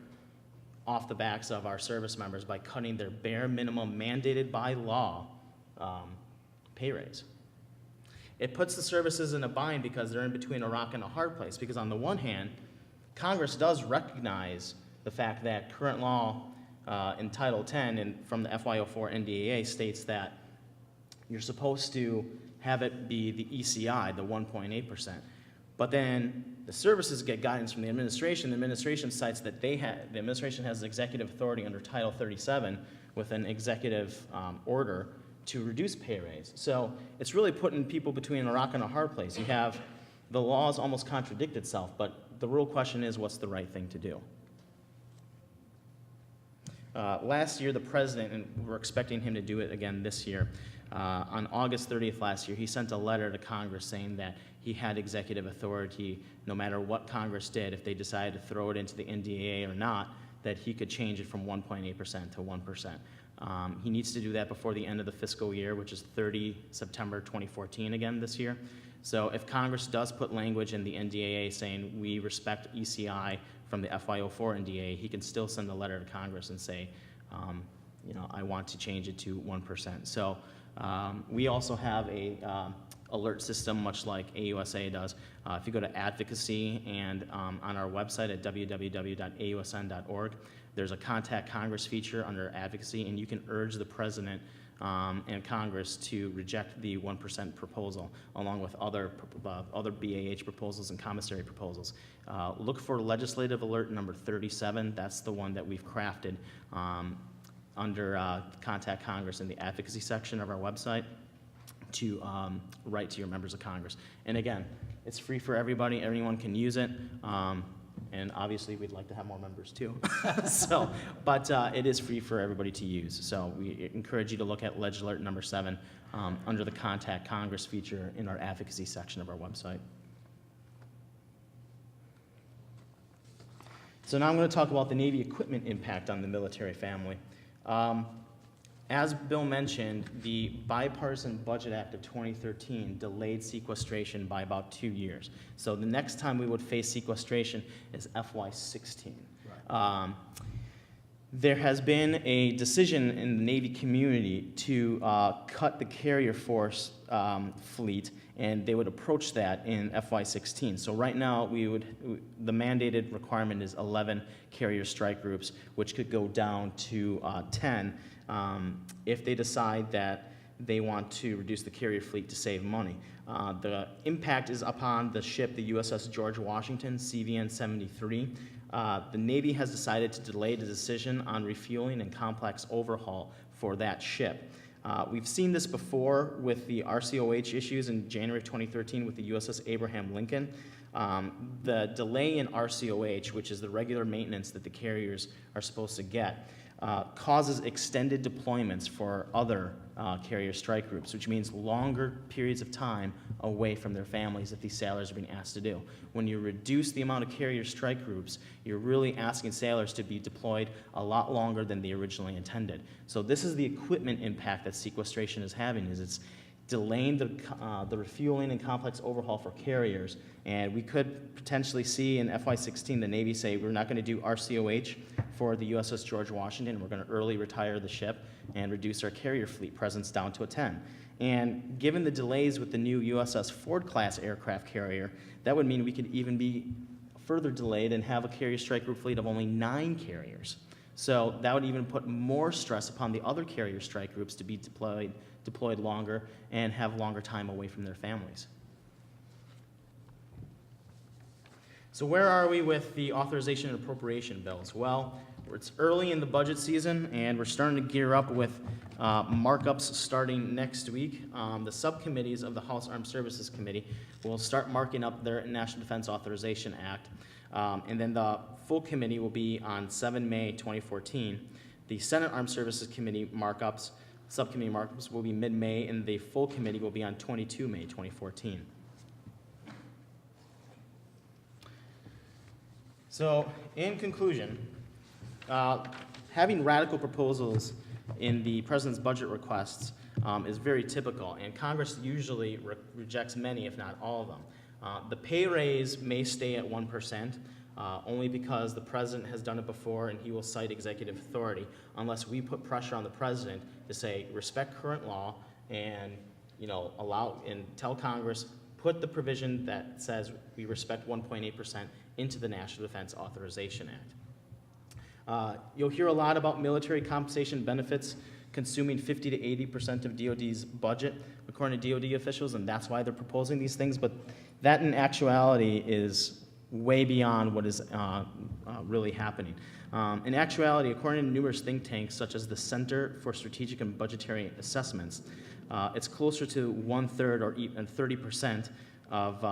off the backs of our service members by cutting their bare minimum mandated by law pay raise. It puts the services in a bind because they're in between a rock and a hard place, because on the one hand, Congress does recognize the fact that current law in Title 10 and from the FY04 NDAA states that you're supposed to have it be the ECI, the 1.8%. But then the services get guidance from the administration. The administration cites that the administration has executive authority under Title 37 with an executive order to reduce pay raise. So it's really putting people between a rock and a hard place. You have the laws almost contradict itself, but the real question is what's the right thing to do? Last year, the President, and we're expecting him to do it again this year, on August 30th last year, he sent a letter to Congress saying that he had executive authority no matter what Congress did, if they decided to throw it into the NDAA or not, that he could change it from 1.8% to 1%. He needs to do that before the end of the fiscal year, which is 30 September 2014 again this year. So if Congress does put language in the NDAA saying we respect ECI from the FY04 NDA, he can still send a letter to Congress and say, I want to change it to 1%. So we also have a alert system, much like AUSA does. If you go to Advocacy and on our website at www.ausn.org, there's a Contact Congress feature under Advocacy, and you can urge the President and Congress to reject the 1% proposal, along with other BAH proposals and commissary proposals. Look for Legislative Alert number 37. That's the one that we've crafted under Contact Congress in the Advocacy section of our website to write to your members of Congress. And again, it's free for everybody. Everyone can use it. And obviously, we'd like to have more members too. But it is free for everybody to use. So we encourage you to look at Leg Alert number 7 under the Contact Congress feature in our Advocacy section of our website. So now I'm going to talk about the Navy equipment impact on the military family. As Bill mentioned, the Bipartisan Budget Act of 2013 delayed sequestration by about 2 years. So the next time we would face sequestration is FY16. Right. There has been a decision in the Navy community to cut the carrier force fleet, and they would approach that in FY16. So right now, the mandated requirement is 11 carrier strike groups, which could go down to 10 if they decide that they want to reduce the carrier fleet to save money. The impact is upon the ship, the USS George Washington, CVN 73. The Navy has decided to delay the decision on refueling and complex overhaul for that ship. We've seen this before with the RCOH issues in January 2013 with the USS Abraham Lincoln. The delay in RCOH, which is the regular maintenance that the carriers are supposed to get, causes extended deployments for other carrier strike groups, which means longer periods of time away from their families that these sailors are being asked to do. When you reduce the amount of carrier strike groups, you're really asking sailors to be deployed a lot longer than they originally intended. So this is the equipment impact that sequestration is having, is it's delaying the refueling and complex overhaul for carriers, and we could potentially see in FY16 the Navy say we're not going to do RCOH for the USS George Washington, we're going to early retire the ship and reduce our carrier fleet presence down to a 10. And given the delays with the new USS Ford-class aircraft carrier, that would mean we could even be further delayed and have a carrier strike group fleet of only 9 carriers. So that would even put more stress upon the other carrier strike groups to be deployed longer and have longer time away from their families. So where are we with the authorization and appropriation bills? Well, it's early in the budget season, and we're starting to gear up with markups starting next week. The subcommittees of the House Armed Services Committee will start marking up their National Defense Authorization Act, and then the full committee will be on 7 May 2014. The Senate Armed Services Committee markups, subcommittee markups will be mid-May, and the full committee will be on 22 May 2014. So, in conclusion, having radical proposals in the President's budget requests is very typical, and Congress usually rejects many, if not all of them. The pay raise may stay at 1%, only because the President has done it before and he will cite executive authority, unless we put pressure on the President to say, respect current law and allow and tell Congress, put the provision that says we respect 1.8% into the National Defense Authorization Act. You'll hear a lot about military compensation benefits consuming 50 to 80% of DoD's budget, according to DoD officials, and that's why they're proposing these things, but that in actuality is way beyond what is really happening. In actuality, according to numerous think tanks, such as the Center for Strategic and Budgetary Assessments, it's closer to 1/3 or even 30% of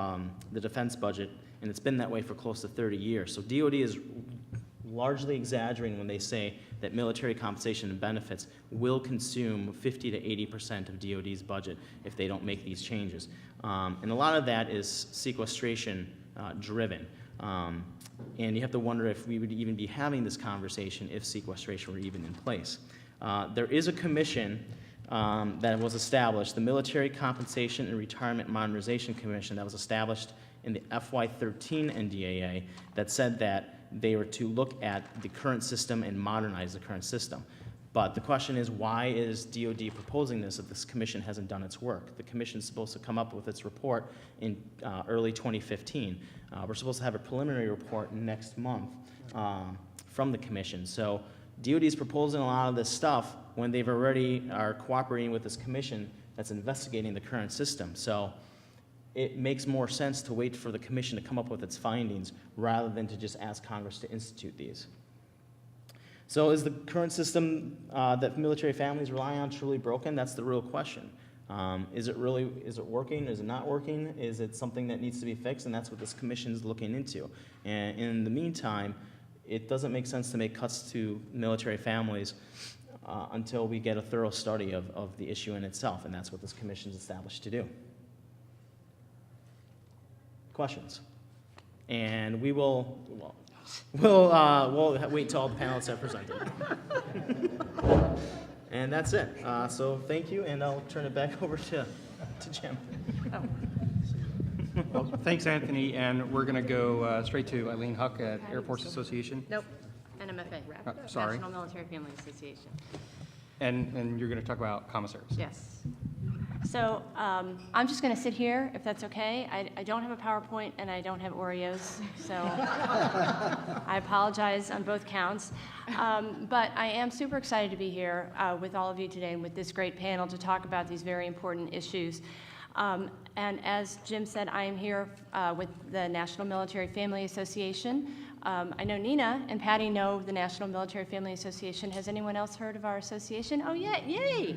the defense budget, and it's been that way for close to 30 years. So DoD is largely exaggerating when they say that military compensation and benefits will consume 50 to 80% of DoD's budget if they don't make these changes. And a lot of that is sequestration driven. And you have to wonder if we would even be having this conversation if sequestration were even in place. There is a commission that was established, the Military Compensation and Retirement Modernization Commission, that was established in the FY13 NDAA, that said that they were to look at the current system and modernize the current system. But the question is, why is DOD proposing this if this commission hasn't done its work? The commission is supposed to come up with its report in early 2015. We're supposed to have a preliminary report next month from the commission. So DOD is proposing a lot of this stuff when they've already are cooperating with this commission that's investigating the current system. So it makes more sense to wait for the commission to come up with its findings rather than to just ask Congress to institute these. So is the current system that military families rely on truly broken? That's the real question. Is it working? Is it not working? Is it something that needs to be fixed? And that's what this commission is looking into. And in the meantime, it doesn't make sense to make cuts to military families until we get a thorough study of the issue in itself, and that's what this commission is established to do. Questions? And we'll wait till all the panelists have presented. And that's it. So thank you, and I'll turn it back over to Jim. Well, thanks, Anthony, and we're going to go straight to Eileen Huck at Air Force Association. Nope, NMFA. Sorry. National Military Family Association. And you're going to talk about commissaries. Yes. So I'm just going to sit here, if that's okay. I don't have a PowerPoint, and I don't have Oreos, so I apologize on both counts. But I am super excited to be here with all of you today and with this great panel to talk about these very important issues. And as Jim said, I am here with the National Military Family Association. I know Nina and Patty know the National Military Family Association. Has anyone else heard of our association? Oh, yeah, yay!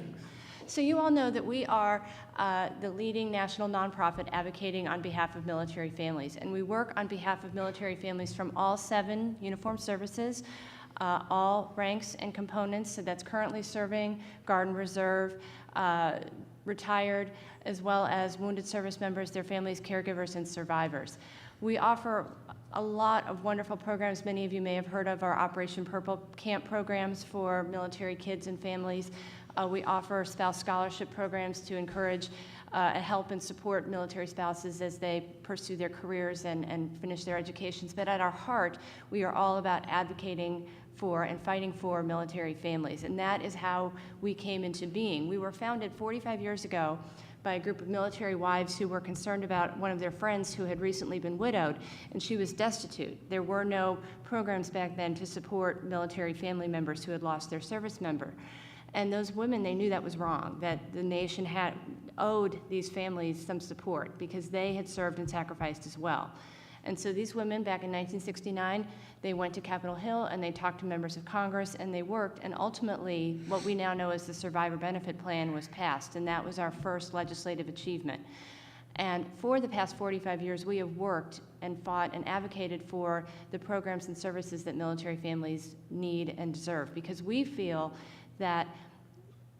So you all know that we are the leading national nonprofit advocating on behalf of military families. And we work on behalf of military families from all 7 uniformed services, all ranks and components, so that's currently serving, Guard and Reserve, retired, as well as wounded service members, their families, caregivers, and survivors. We offer a lot of wonderful programs. Many of you may have heard of our Operation Purple Camp programs for military kids and families. We offer spouse scholarship programs to encourage help and support military spouses as they pursue their careers and finish their educations. But at our heart, we are all about advocating for and fighting for military families. And that is how we came into being. We were founded 45 years ago by a group of military wives who were concerned about one of their friends who had recently been widowed, and she was destitute. There were no programs back then to support military family members who had lost their service member. And those women, they knew that was wrong, that the nation had owed these families some support because they had served and sacrificed as well. And so these women, back in 1969, they went to Capitol Hill and they talked to members of Congress and they worked, and ultimately what we now know as the Survivor Benefit Plan was passed, and that was our first legislative achievement. And for the past 45 years, we have worked and fought and advocated for the programs and services that military families need and deserve, because we feel that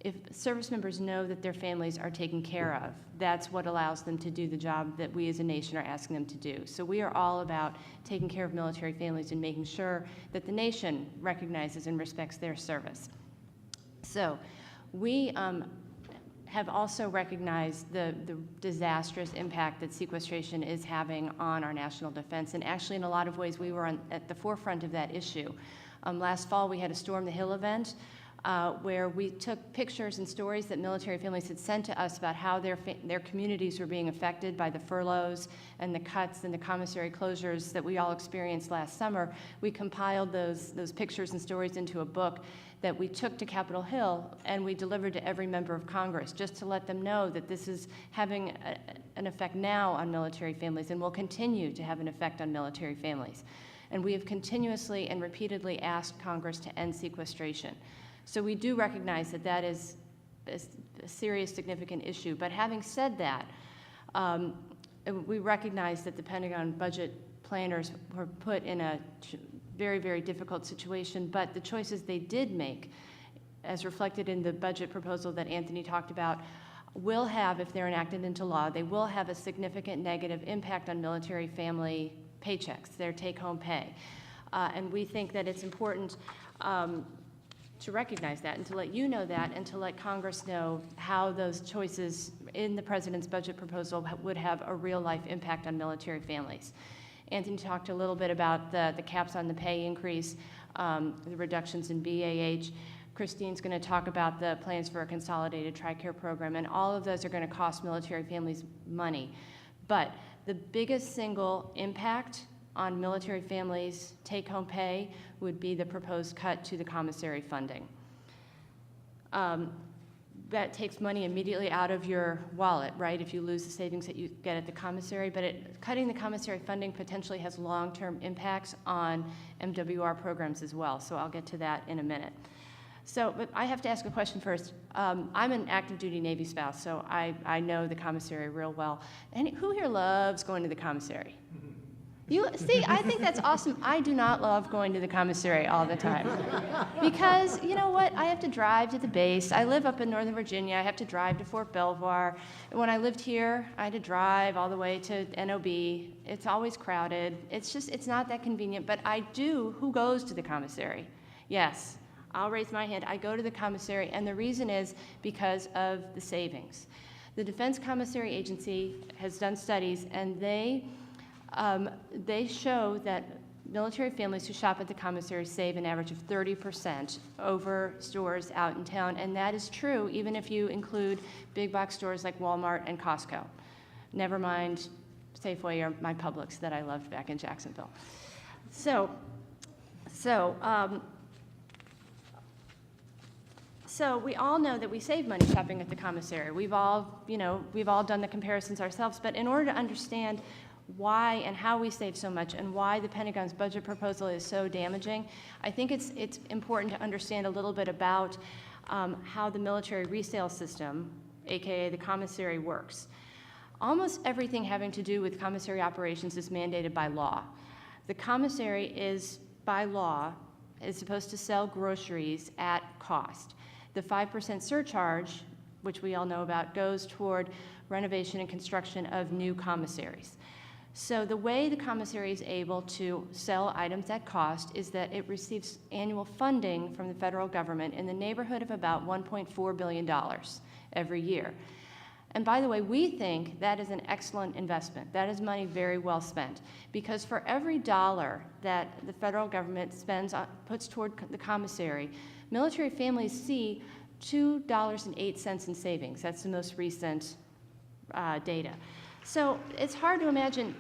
if service members know that their families are taken care of, that's what allows them to do the job that we as a nation are asking them to do. So we are all about taking care of military families and making sure that the nation recognizes and respects their service. So we have also recognized the disastrous impact that sequestration is having on our national defense. And actually, in a lot of ways, we were at the forefront of that issue. Last fall, we had a Storm the Hill event, where we took pictures and stories that military families had sent to us about how their communities were being affected by the furloughs and the cuts and the commissary closures that we all experienced last summer. We compiled those pictures and stories into a book that we took to Capitol Hill and we delivered to every member of Congress, just to let them know that this is having an effect now on military families and will continue to have an effect on military families. And we have continuously and repeatedly asked Congress to end sequestration. So we do recognize that that is a serious, significant issue. But having said that, we recognize that the Pentagon budget planners were put in a very, very difficult situation, but the choices they did make, as reflected in the budget proposal that Anthony talked about, will have, if they're enacted into law, they will have a significant negative impact on military family paychecks, their take-home pay. And we think that it's important to recognize that and to let you know that and to let Congress know how those choices in the President's budget proposal would have a real-life impact on military families. Anthony talked a little bit about the caps on the pay increase, the reductions in BAH. Kristine's going to talk about the plans for a consolidated TRICARE program, and all of those are going to cost military families money. But the biggest single impact on military families' take-home pay would be the proposed cut to the commissary funding. That takes money immediately out of your wallet, right, if you lose the savings that you get at the commissary, but cutting the commissary funding potentially has long-term impacts on MWR programs as well, so I'll get to that in a minute. So, but I have to ask a question first. I'm an active duty Navy spouse, so I know the commissary real well. And who here loves going to the commissary? You see, I think that's awesome. I do not love going to the commissary all the time. Because, you know what, I have to drive to the base. I live up in Northern Virginia. I have to drive to Fort Belvoir. And when I lived here, I had to drive all the way to NOB. It's always crowded. It's just, it's not that convenient. But I do, who goes to the commissary? Yes, I'll raise my hand. I go to the commissary, and the reason is because of the savings. The Defense Commissary Agency has done studies, and they show that military families who shop at the commissary save an average of 30% over stores out in town, and that is true even if you include big box stores like Walmart and Costco. Never mind Safeway or my Publix that I loved back in Jacksonville. So we all know that we save money shopping at the commissary. We've all done the comparisons ourselves, but in order to understand why and how we save so much and why the Pentagon's budget proposal is so damaging, I think it's important to understand a little bit about how the military resale system, AKA the commissary, works. Almost everything having to do with commissary operations is mandated by law. The commissary is, by law, is supposed to sell groceries at cost. The 5% surcharge, which we all know about, goes toward renovation and construction of new commissaries. So the way the commissary is able to sell items at cost is that it receives annual funding from the federal government in the neighborhood of about $1.4 billion every year. And by the way, we think that is an excellent investment. That is money very well spent, because for every dollar that the federal government puts toward the commissary, military families see $2.08 in savings. That's the most recent data. So it's hard to imagine.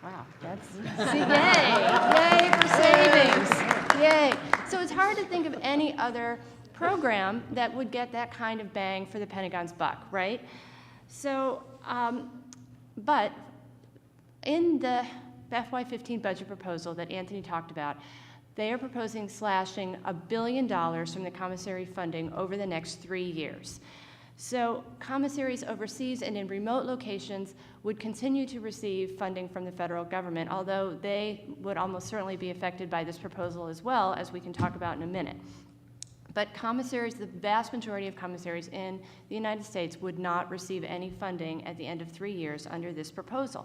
Wow, that's yay for savings, yay. So it's hard to think of any other program that would get that kind of bang for the Pentagon's buck, right? So, but in the FY15 budget proposal that Anthony talked about, they are proposing slashing $1 billion from the commissary funding over the next 3 years. So commissaries overseas and in remote locations would continue to receive funding from the federal government, although they would almost certainly be affected by this proposal as well, as we can talk about in a minute. But commissaries, the vast majority of commissaries in the United States would not receive any funding at the end of 3 years under this proposal.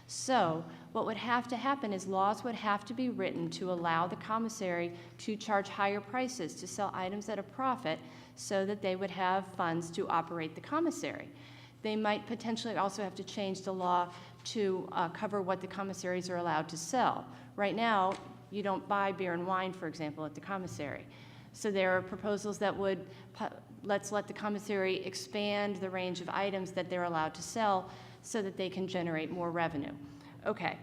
So what would have to happen is laws would have to be written to allow the commissary to charge higher prices to sell items at a profit so that they would have funds to operate the commissary. They might potentially also have to change the law to cover what the commissaries are allowed to sell. Right now, you don't buy beer and wine, for example, at the commissary. So there are proposals that would, let's let the commissary expand the range of items that they're allowed to sell so that they can generate more revenue. Okay,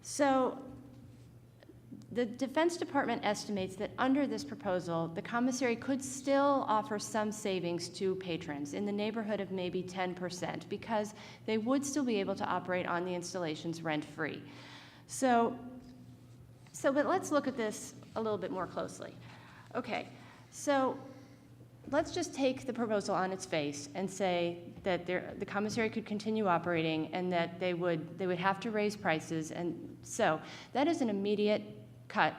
so the Defense Department estimates that under this proposal, the commissary could still offer some savings to patrons in the neighborhood of maybe 10%, because they would still be able to operate on the installations rent-free. But let's look at this a little bit more closely. Okay, so let's just take the proposal on its face and say that the commissary could continue operating and that they would have to raise prices, and so that is an immediate cut,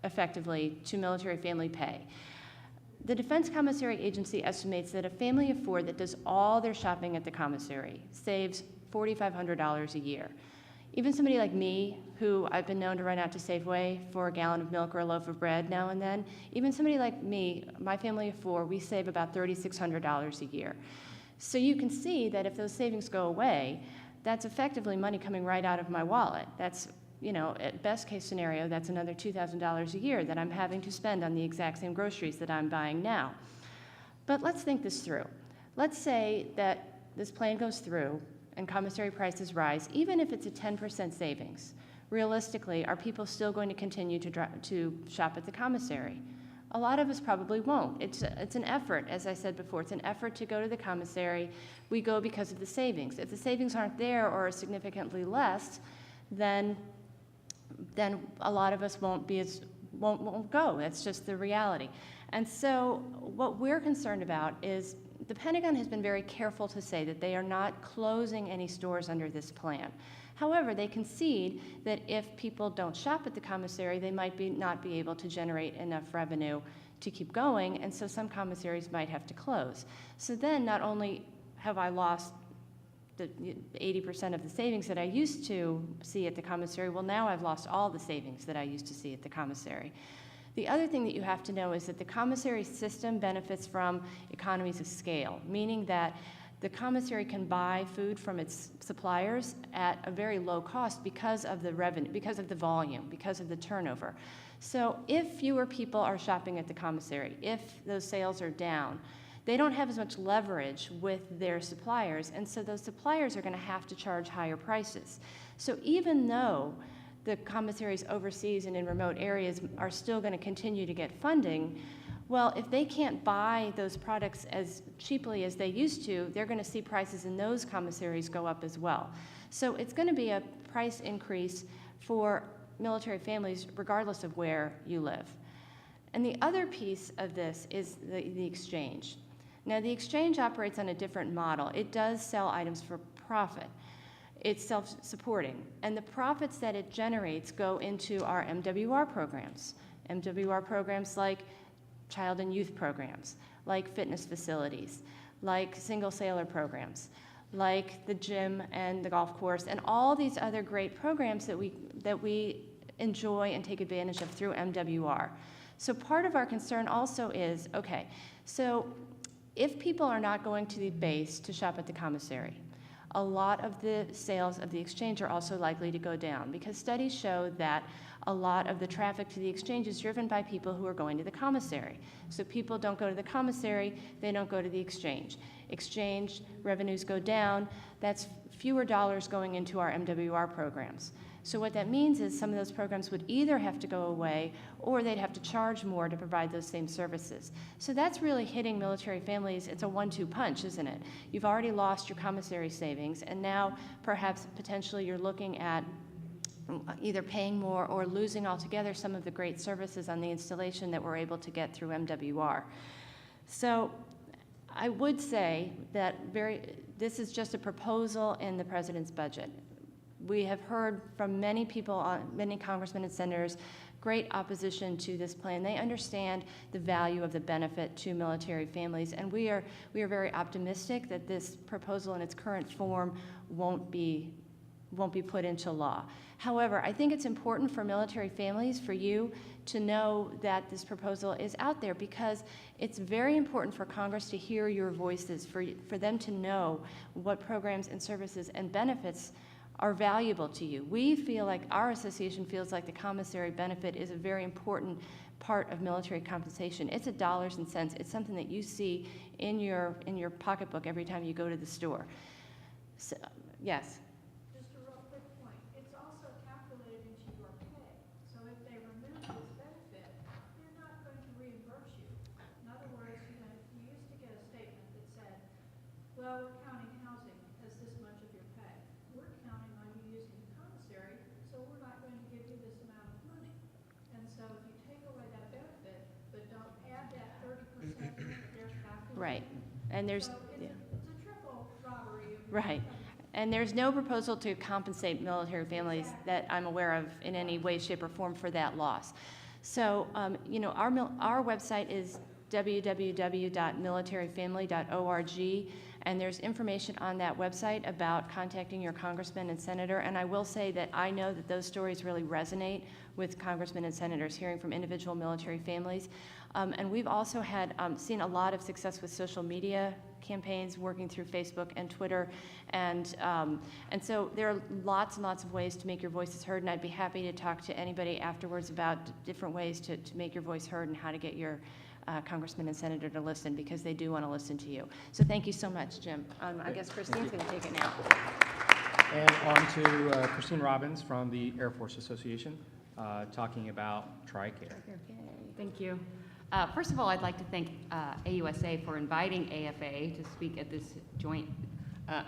effectively, to military family pay. The Defense Commissary Agency estimates that a family of 4 that does all their shopping at the commissary saves $4,500 a year. Even somebody like me, who I've been known to run out to Safeway for a gallon of milk or a loaf of bread now and then, even somebody like me, my family of 4, we save about $3,600 a year. So you can see that if those savings go away, that's effectively money coming right out of my wallet. That's you know, at best case scenario, that's another $2,000 a year that I'm having to spend on the exact same groceries that I'm buying now. But let's think this through. Let's say that this plan goes through and commissary prices rise, even if it's a 10% savings. Realistically, are people still going to continue to shop at the commissary? A lot of us probably won't. It's an effort, as I said before, it's an effort to go to the commissary. We go because of the savings. If the savings aren't there or are significantly less, then a lot of us won't go. That's just the reality. And so what we're concerned about is the Pentagon has been very careful to say that they are not closing any stores under this plan. However, they concede that if people don't shop at the commissary, they might not be able to generate enough revenue to keep going, and so some commissaries might have to close. So then not only have I lost the 80% of the savings that I used to see at the commissary, well, now I've lost all the savings that I used to see at the commissary. The other thing that you have to know is that the commissary system benefits from economies of scale, meaning that the commissary can buy food from its suppliers at a very low cost because of the revenue, because of the volume, because of the turnover. So if fewer people are shopping at the commissary, if those sales are down, they don't have as much leverage with their suppliers, and so those suppliers are going to have to charge higher prices. So even though the commissaries overseas and in remote areas are still going to continue to get funding, well, if they can't buy those products as cheaply as they used to, they're going to see prices in those commissaries go up as well. So it's going to be a price increase for military families regardless of where you live. And the other piece of this is the exchange. Now, the exchange operates on a different model. It does sell items for profit. It's self-supporting, and the profits that it generates go into our MWR programs. MWR programs like child and youth programs, like fitness facilities, like single sailor programs, like the gym and the golf course, and all these other great programs that we enjoy and take advantage of through MWR. So part of our concern also is, okay, so if people are not going to the base to shop at the commissary, a lot of the sales of the exchange are also likely to go down because studies show that a lot of the traffic to the exchange is driven by people who are going to the commissary. So people don't go to the commissary, they don't go to the exchange. Exchange revenues go down, that's fewer dollars going into our MWR programs. So what that means is some of those programs would either have to go away or they'd have to charge more to provide those same services. So that's really hitting military families. It's a 1-2 punch, isn't it? You've already lost your commissary savings, and now perhaps potentially you're looking at either paying more or losing altogether some of the great services on the installation that we're able to get through MWR. So I would say that this is just a proposal in the President's budget. We have heard from many people, many congressmen and senators, great opposition to this plan. They understand the value of the benefit to military families, and we are very optimistic that this proposal in its current form won't be put into law. However, I think it's important for military families, for you, to know that this proposal is out there because it's very important for Congress to hear your voices, for them to know what programs and services and benefits are valuable to you. We feel like, our association feels like the commissary benefit is a very important part of military compensation. It's dollars and cents. It's something that you see in your pocketbook every time you go to the store. So, yes? Just a real quick point. It's also calculated into your pay. So if they remove this benefit, they're not going to reimburse you. In other words, you used to get a statement that said, well, we're counting housing as this much of your pay. We're counting on you using the commissary, so we're not going to give you this amount of money. And so if you take away that benefit, but don't add that 30% that they're calculating. Right. And there's, So it's a triple robbery. right. And there's no proposal to compensate military families that I'm aware of in any way, shape, or form for that loss. So, our website is www.militaryfamily.org, and there's information on that website about contacting your congressman and senator. And I will say that I know that those stories really resonate with congressmen and senators, hearing from individual military families. And we've also had seen a lot of success with social media campaigns working through Facebook and Twitter, and so there are lots and lots of ways to make your voices heard, and I'd be happy to talk to anybody afterwards about different ways to make your voice heard and how to get your congressman and senator to listen, because they do want to listen to you. So thank you so much, Jim. I guess Kristine's going to take it now. And on to Kristine Robbins from the Air Force Association, talking about TRICARE. Thank you. First of all, I'd like to thank AUSA for inviting AFA to speak at this joint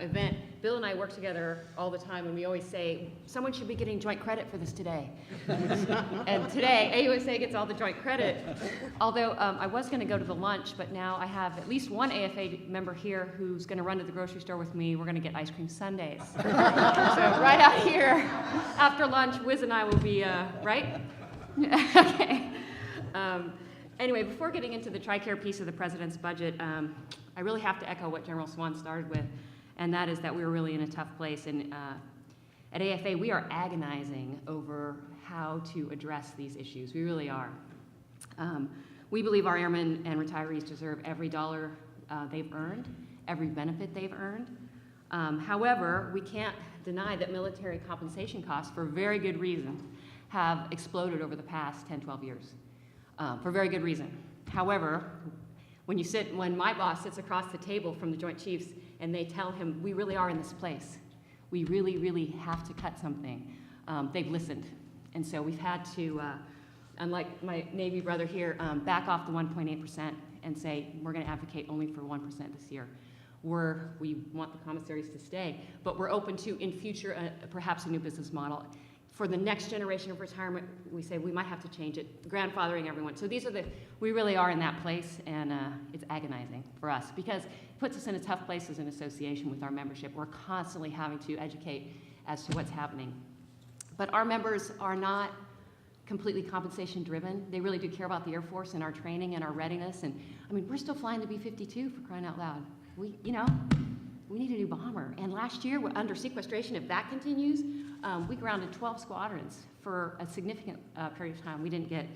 event. Bill and I work together all the time, and we always say, someone should be getting joint credit for this today. And today, AUSA gets all the joint credit. Although I was going to go to the lunch, but now I have at least one AFA member here who's going to run to the grocery store with me. We're going to get ice cream sundaes. So right out here, after lunch, Wiz and I will be, right? Okay. Anyway, before getting into the TRICARE piece of the president's budget, I really have to echo what General Swan started with, and that is that we're really in a tough place. And at AFA, we are agonizing over how to address these issues. We really are. We believe our airmen and retirees deserve every dollar they've earned, every benefit they've earned. However, we can't deny that military compensation costs, for very good reason, have exploded over the past 10, 12 years. For very good reason. However, when my boss sits across the table from the Joint Chiefs and they tell him, we really are in this place, we really, really have to cut something, they've listened. And so we've had to, unlike my Navy brother here, back off the 1.8% and say, we're going to advocate only for 1% this year. We want the commissaries to stay, but we're open to, in future, perhaps a new business model. For the next generation of retirement, we say we might have to change it, grandfathering everyone. So we really are in that place, and it's agonizing for us because it puts us in a tough place as an association with our membership. We're constantly having to educate as to what's happening. But our members are not completely compensation driven. They really do care about the Air Force and our training and our readiness. And I mean, we're still flying the B-52 for crying out loud. We need a new bomber. And last year, under sequestration, if that continues, we grounded 12 squadrons for a significant period of time. We didn't get,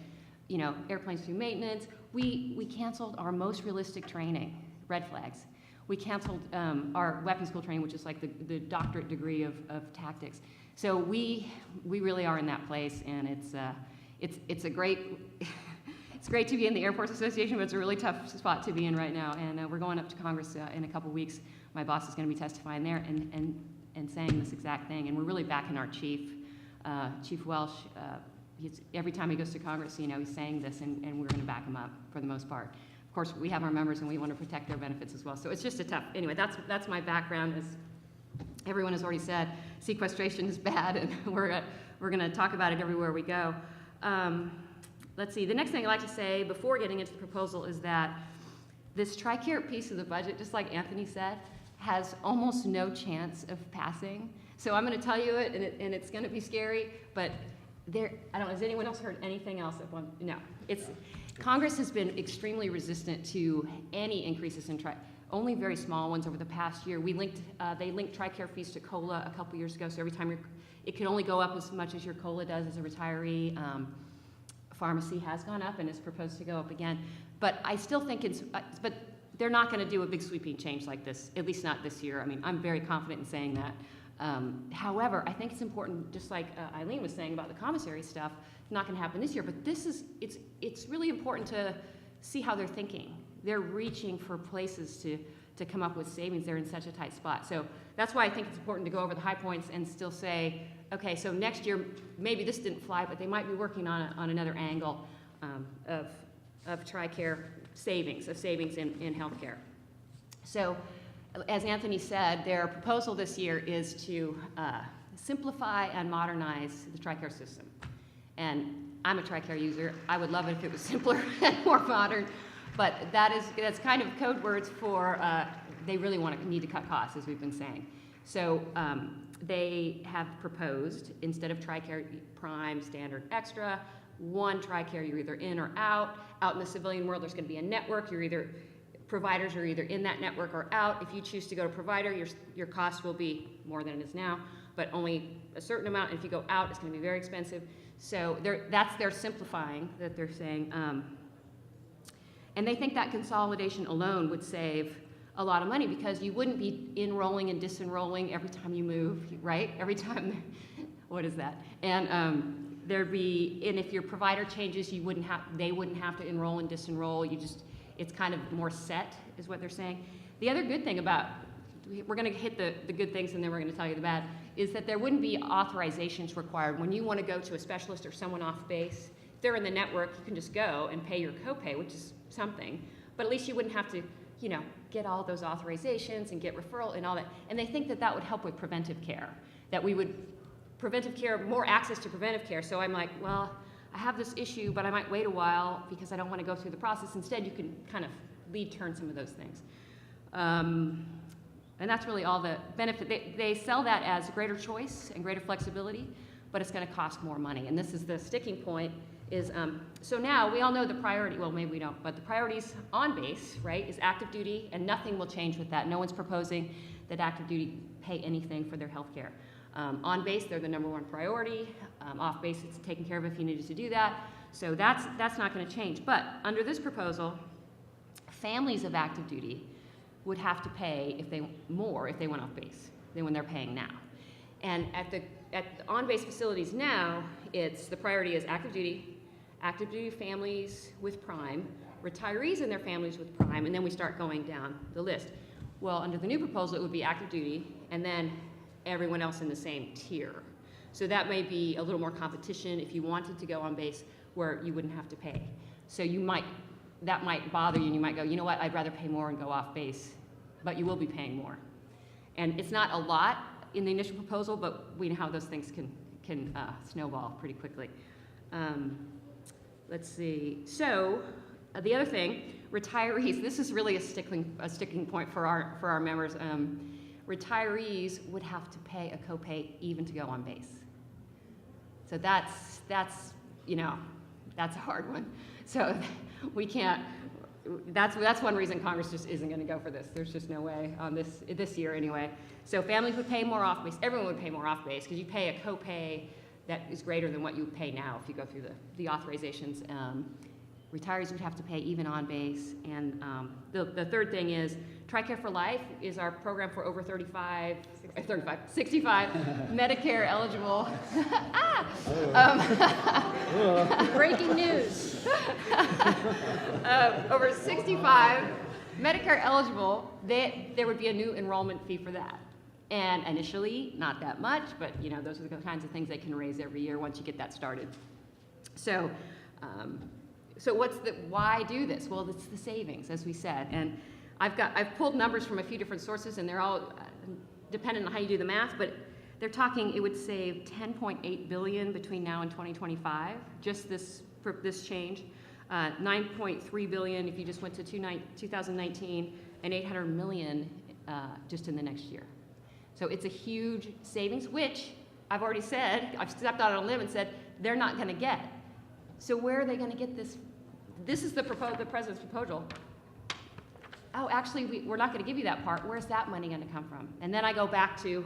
airplanes through maintenance. We canceled our most realistic training, red flags. We canceled our weapons school training, which is like the doctorate degree of tactics. So we really are in that place, and it's a great. It's great to be in the Air Force Association, but it's a really tough spot to be in right now. And we're going up to Congress in a couple weeks. My boss is going to be testifying there and saying this exact thing. And we're really backing our chief, Chief Welsh. Every time he goes to Congress, he's saying this, and we're going to back him up for the most part. Of course, we have our members, and we want to protect their benefits as well. So it's just a tough. Anyway, that's my background. As everyone has already said, sequestration is bad, and we're going to talk about it everywhere we go. Let's see, the next thing I'd like to say before getting into the proposal is that this TRICARE piece of the budget, just like Anthony said, has almost no chance of passing. So I'm going to tell you it, and it's going to be scary, but I don't know, has anyone else heard anything else? No. Congress has been extremely resistant to any increases in only very small ones over the past year. They linked TRICARE fees to COLA a couple years ago, so every time it can only go up as much as your COLA does as a retiree. Pharmacy has gone up and is proposed to go up again. But I still think but they're not going to do a big sweeping change like this, at least not this year. I mean, I'm very confident in saying that. However, I think it's important, just like Eileen was saying about the commissary stuff, not going to happen this year, but it's really important to see how they're thinking. They're reaching for places to come up with savings. They're in such a tight spot. So that's why I think it's important to go over the high points and still say, okay, so next year, maybe this didn't fly, but they might be working on another angle of TRICARE savings in healthcare. So, as Anthony said, their proposal this year is to simplify and modernize the TRICARE system. And I'm a TRICARE user. I would love it if it was simpler and more modern, but that's kind of code words for they really need to cut costs, as we've been saying. So they have proposed, instead of TRICARE Prime, Standard, Extra, one TRICARE, you're either in or out. Out in the civilian world, there's going to be a network. Providers are either in that network or out. If you choose to go to provider, your cost will be more than it is now, but only a certain amount. And if you go out, it's going to be very expensive. So that's their simplifying that they're saying. And they think that consolidation alone would save a lot of money because you wouldn't be enrolling and disenrolling every time you move, right? Every time, what is that? And and if your provider changes, they wouldn't have to enroll and disenroll. It's kind of more set, is what they're saying. The other good thing about, we're going to hit the good things and then we're going to tell you the bad, is that there wouldn't be authorizations required. When you want to go to a specialist or someone off base, if they're in the network, you can just go and pay your copay, which is something. But at least you wouldn't have to, get all those authorizations and get referral and all that. And they think that that would help with preventive care, that we would, preventive care, more access to preventive care. So I'm like, well, I have this issue, but I might wait a while because I don't want to go through the process. Instead, you can kind of lead turn some of those things. And that's really all the benefit. They sell that as greater choice and greater flexibility, but it's going to cost more money. And this is the sticking point is, so now we all know the priority, well, maybe we don't, but the priorities on base, right, is active duty, and nothing will change with that. No one's proposing that active duty pay anything for their health care. On base, they're the #1 priority. Off base, it's taken care of if you needed to do that. So that's not going to change. But under this proposal, families of active duty would have to pay if they went off base than when they're paying now. And at the on-base facilities now, the priority is active duty families with prime, retirees and their families with prime, and then we start going down the list. Well, under the new proposal, it would be active duty, and then everyone else in the same tier. So that may be a little more competition if you wanted to go on base where you wouldn't have to pay. So that might bother you, and you might go, you know what, I'd rather pay more and go off base, but you will be paying more. And it's not a lot in the initial proposal, but we know how those things can snowball pretty quickly. Let's see. So the other thing, retirees. This is really a sticking point for our members. Retirees would have to pay a copay even to go on base. So that's a hard one. So we can't. That's one reason Congress just isn't going to go for this. There's just no way on this year anyway. So families would pay more off base. Everyone would pay more off base because you pay a copay that is greater than what you would pay now if you go through the authorizations. Retirees would have to pay even on base. And the third thing is TRICARE for Life is our program for over 65 Medicare eligible. Breaking news. Over 65 Medicare eligible, there would be a new enrollment fee for that. And initially, not that much, but those are the kinds of things they can raise every year once you get that started. So, why do this? Well, it's the savings, as we said. And I've pulled numbers from a few different sources, and they're all dependent on how you do the math, but they're talking it would save $10.8 billion between now and 2025, just this change. $9.3 billion if you just went to 2019, and $800 million just in the next year. So it's a huge savings, which I've already said, I've stepped out on a limb and said they're not going to get. So where are they going to get this? This is the president's proposal. Oh, actually, we're not going to give you that part. Where's that money going to come from? And then I go back to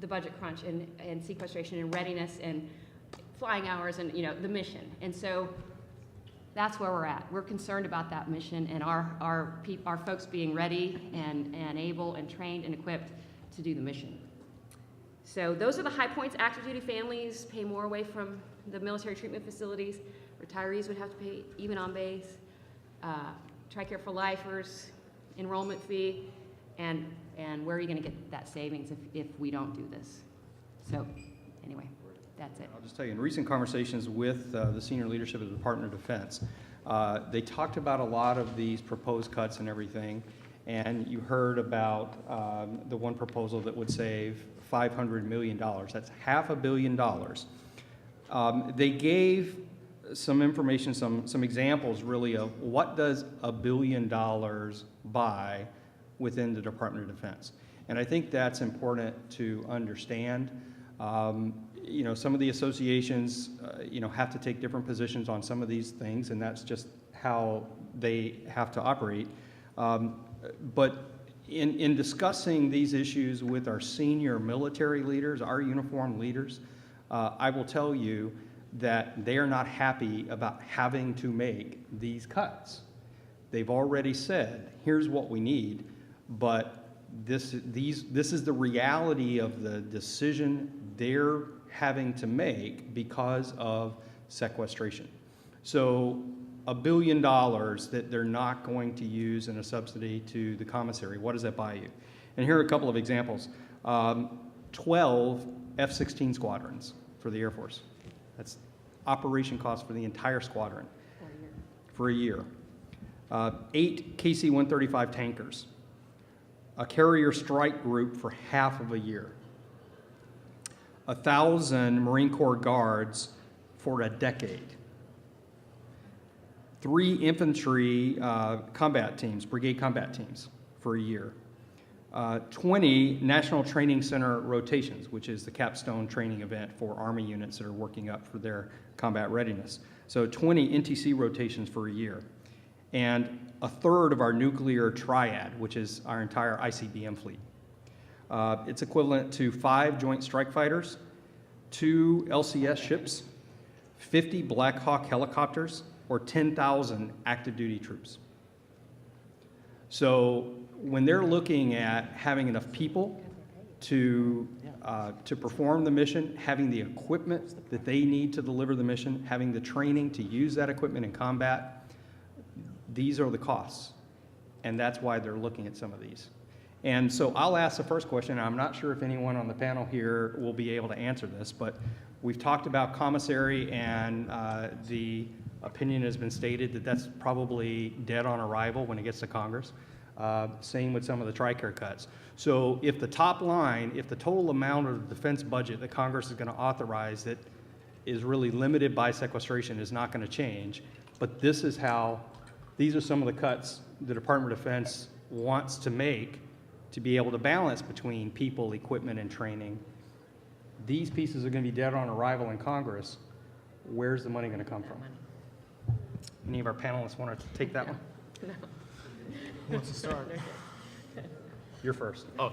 the budget crunch and sequestration and readiness and flying hours and the mission. And so that's where we're at. We're concerned about that mission and our folks being ready and able and trained and equipped to do the mission. So those are the high points. Active duty families pay more away from the military treatment facilities. Retirees would have to pay even on base. TRICARE for Lifers, enrollment fee, and where are you going to get that savings if we don't do this? So anyway, that's it. I'll just tell you, in recent conversations with the senior leadership of the Department of Defense, they talked about a lot of these proposed cuts and everything, and you heard about the one proposal that would save $500 million. That's $500 million. They gave some information, some examples really of what does $1 billion buy within the Department of Defense. And I think that's important to understand. Some of the associations, have to take different positions on some of these things, and that's just how they have to operate. But in discussing these issues with our senior military leaders, our uniformed leaders, I will tell you that they are not happy about having to make these cuts. They've already said, here's what we need. but this is the reality of the decision they're having to make because of sequestration. So $1 billion that they're not going to use in a subsidy to the commissary, what does that buy you? And here are a couple of examples. 12 F-16 squadrons for the Air Force. That's operation costs for the entire squadron for a year. 8 KC-135 tankers. A carrier strike group for half of a year. 1,000 Marine Corps guards for a decade. 3 infantry combat teams, brigade combat teams for a year. 20 National Training Center rotations, which is the capstone training event for Army units that are working up for their combat readiness. So 20 NTC rotations for a year. And a third of our nuclear triad, which is our entire ICBM fleet. It's equivalent to 5 Joint Strike Fighters, 2 LCS ships, 50 Black Hawk helicopters, or 10,000 active duty troops. So when they're looking at having enough people to perform the mission, having the equipment that they need to deliver the mission, having the training to use that equipment in combat, these are the costs. And that's why they're looking at some of these. And so I'll ask the first question. I'm not sure if anyone on the panel here will be able to answer this, but we've talked about commissary, and the opinion has been stated that that's probably dead on arrival when it gets to Congress. Same with some of the TRICARE cuts. So if the top line, if the total amount of the defense budget that Congress is going to authorize that is really limited by sequestration is not going to change, but this is how, these are some of the cuts the Department of Defense wants to make to be able to balance between people, equipment, and training. These pieces are going to be dead on arrival in Congress. Where's the money going to come from? Any of our panelists want to take that one? No. Who wants to start? You're first. Oh,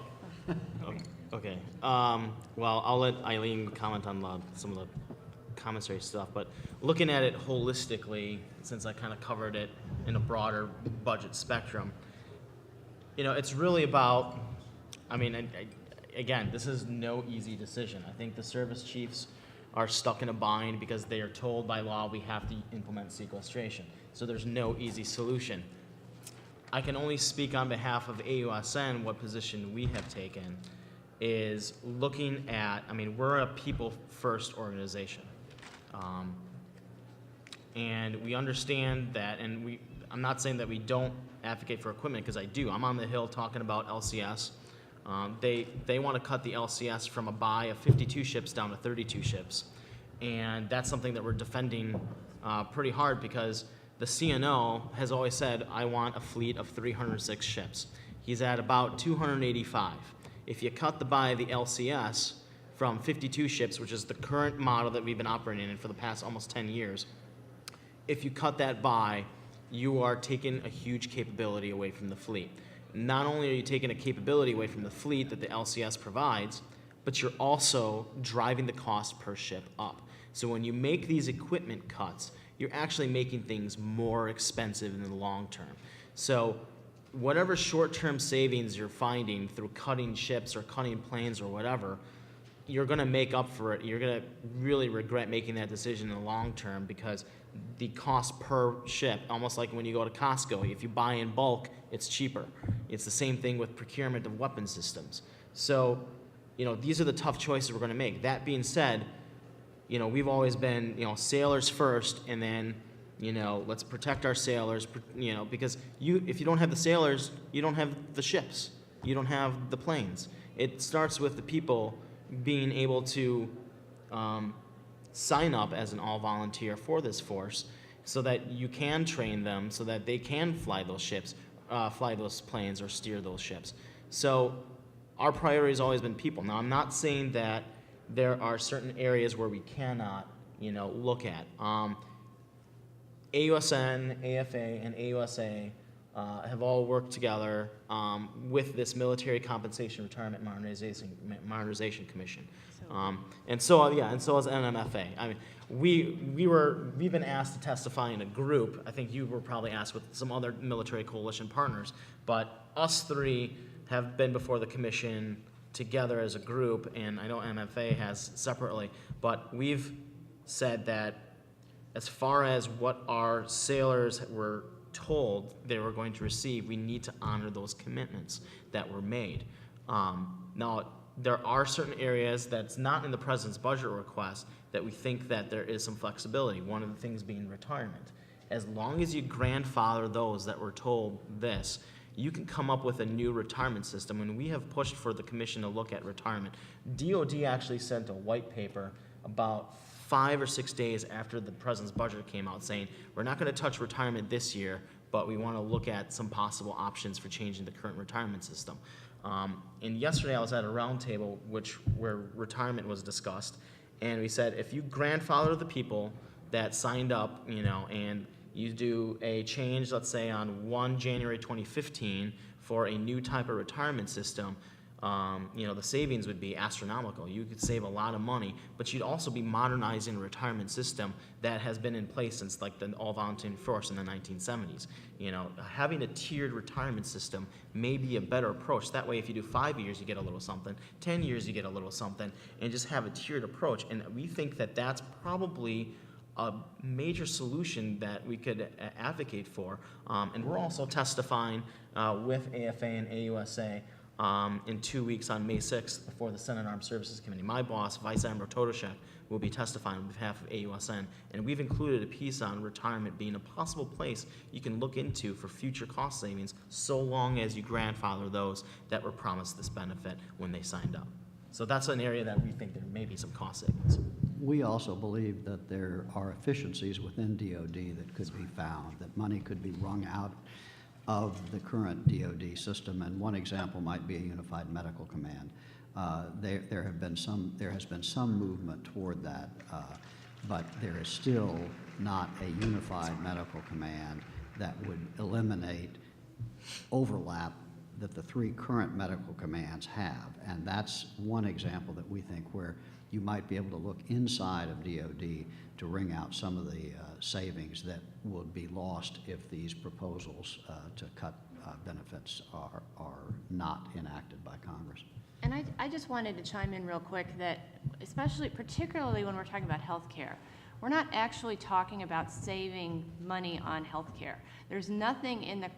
okay. Well, I'll let Eileen comment on some of the commissary stuff, but looking at it holistically, since I kind of covered it in a broader budget spectrum, you know, it's really about, I mean, again, this is no easy decision. I think the service chiefs are stuck in a bind because they are told by law we have to implement sequestration. So there's no easy solution. I can only speak on behalf of AUSN. What position we have taken is looking at, I mean, we're a people-first organization. And we understand that, and I'm not saying that we don't advocate for equipment, because I do. I'm on the Hill talking about LCS. They want to cut the LCS from a buy of 52 ships down to 32 ships. And that's something that we're defending pretty hard, because the CNO has always said, I want a fleet of 306 ships. He's at about 285. If you cut the buy of the LCS from 52 ships, which is the current model that we've been operating in for the past almost 10 years, if you cut that buy, you are taking a huge capability away from the fleet. Not only are you taking a capability away from the fleet that the LCS provides, but you're also driving the cost per ship up. So when you make these equipment cuts, you're actually making things more expensive in the long term. So whatever short-term savings you're finding through cutting ships or cutting planes or whatever, you're going to make up for it. You're going to really regret making that decision in the long term, because the cost per ship, almost like when you go to Costco, if you buy in bulk, it's cheaper. It's the same thing with procurement of weapon systems. So, you know, these are the tough choices we're going to make. That being said, you know, we've always been, you know, sailors first, and then, you know, let's protect our sailors, you know, because if you don't have the sailors, you don't have the ships, you don't have the planes. It starts with the people being able to sign up as an all-volunteer for this force, so that you can train them, so that they can fly those ships, fly those planes, or steer those ships. So our priority has always been people. Now, I'm not saying that there are certain areas where we cannot, you know, look at. AUSN, AFA, and AUSA have all worked together with this Military Compensation Retirement Modernization Commission. And so has NMFA. I mean, we've been asked to testify in a group. I think you were probably asked with some other military coalition partners, but us three have been before the commission together as a group, and I know NMFA has separately, but we've said that as far as what our sailors were told they were going to receive, we need to honor those commitments that were made. Now, there are certain areas that's not in the president's budget request that we think that there is some flexibility, one of the things being retirement. As long as you grandfather those that were told this, you can come up with a new retirement system, and we have pushed for the commission to look at retirement. DOD actually sent a white paper about 5 or 6 days after the president's budget came out saying, we're not going to touch retirement this year, but we want to look at some possible options for changing the current retirement system. And yesterday I was at a roundtable where retirement was discussed, and we said if you grandfather the people that signed up, and you do a change, let's say on 1 January 2015 for a new type of retirement system, the savings would be astronomical. You could save a lot of money, but you'd also be modernizing a retirement system that has been in place since like the all-volunteer force in the 1970s. Having a tiered retirement system may be a better approach. That way, if you do 5 years, you get a little something, 10 years, you get a little something, and just have a tiered approach. And we think that that's probably a major solution that we could advocate for. And we're also testifying with AFA and AUSA in 2 weeks on May 6th before the Senate Armed Services Committee. My boss, Vice Admiral Totoshek, will be testifying on behalf of AUSN, and we've included a piece on retirement being a possible place you can look into for future cost savings so long as you grandfather those that were promised this benefit when they signed up. So that's an area that we think there may be some cost savings. We also believe that there are efficiencies within DOD that could be found, that money could be wrung out of the current DOD system, and one example might be a unified medical command. There has been some movement toward that, but there is still not a unified medical command that would eliminate overlap that the 3 current medical commands have, and that's one example that we think where you might be able to look inside of DOD to wring out some of the savings that would be lost if these proposals to cut benefits are not enacted by Congress. And I just wanted to chime in real quick that particularly when we're talking about health care, we're not actually talking about saving money on health care. There's nothing in the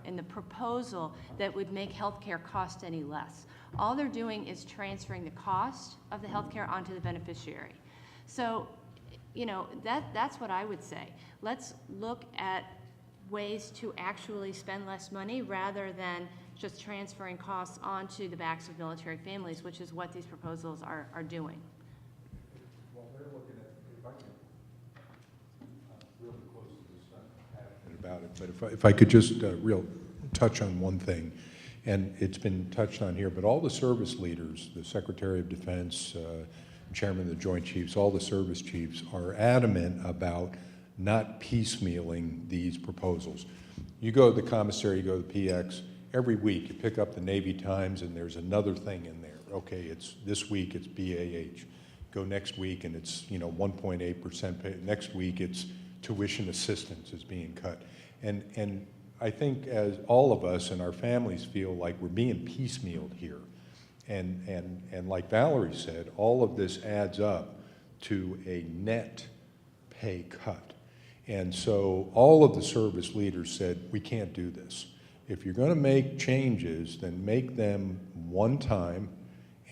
in the proposal that would make health care cost any less. All they're doing is transferring the cost of the health care onto the beneficiary. So, that's what I would say. Let's look at ways to actually spend less money rather than just transferring costs onto the backs of military families, which is what these proposals are doing. Well, they're looking at, if I can, really close to this, about it, but if I could just touch on one thing, and it's been touched on here, but all the service leaders, the Secretary of Defense, Chairman of the Joint Chiefs, all the service chiefs are adamant about not piecemealing these proposals. You go to the commissary, you go to the PX, every week you pick up the Navy Times and there's another thing in there. Okay, it's this week it's BAH. Go next week and it's 1.8%. Next week it's tuition assistance is being cut. And I think as all of us and our families feel like we're being piecemealed here. And like Valerie said, all of this adds up to a net pay cut. And so all of the service leaders said, we can't do this. If you're going to make changes, then make them one time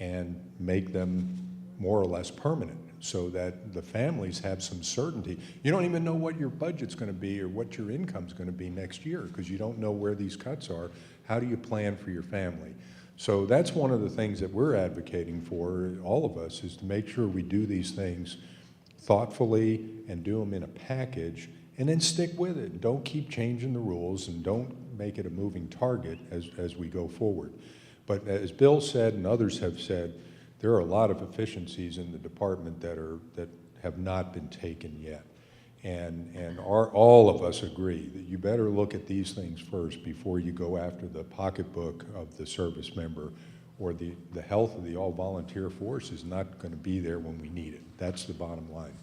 and make them more or less permanent so that the families have some certainty. You don't even know what your budget's going to be or what your income's going to be next year because you don't know where these cuts are. How do you plan for your family? So that's one of the things that we're advocating for, all of us, is to make sure we do these things thoughtfully and do them in a package and then stick with it. Don't keep changing the rules and don't make it a moving target as we go forward. But as Bill said and others have said, there are a lot of efficiencies in the department that have not been taken yet. And all of us agree that you better look at these things first before you go after the pocketbook of the service member, or the health of the all-volunteer force is not going to be there when we need it. That's the bottom line.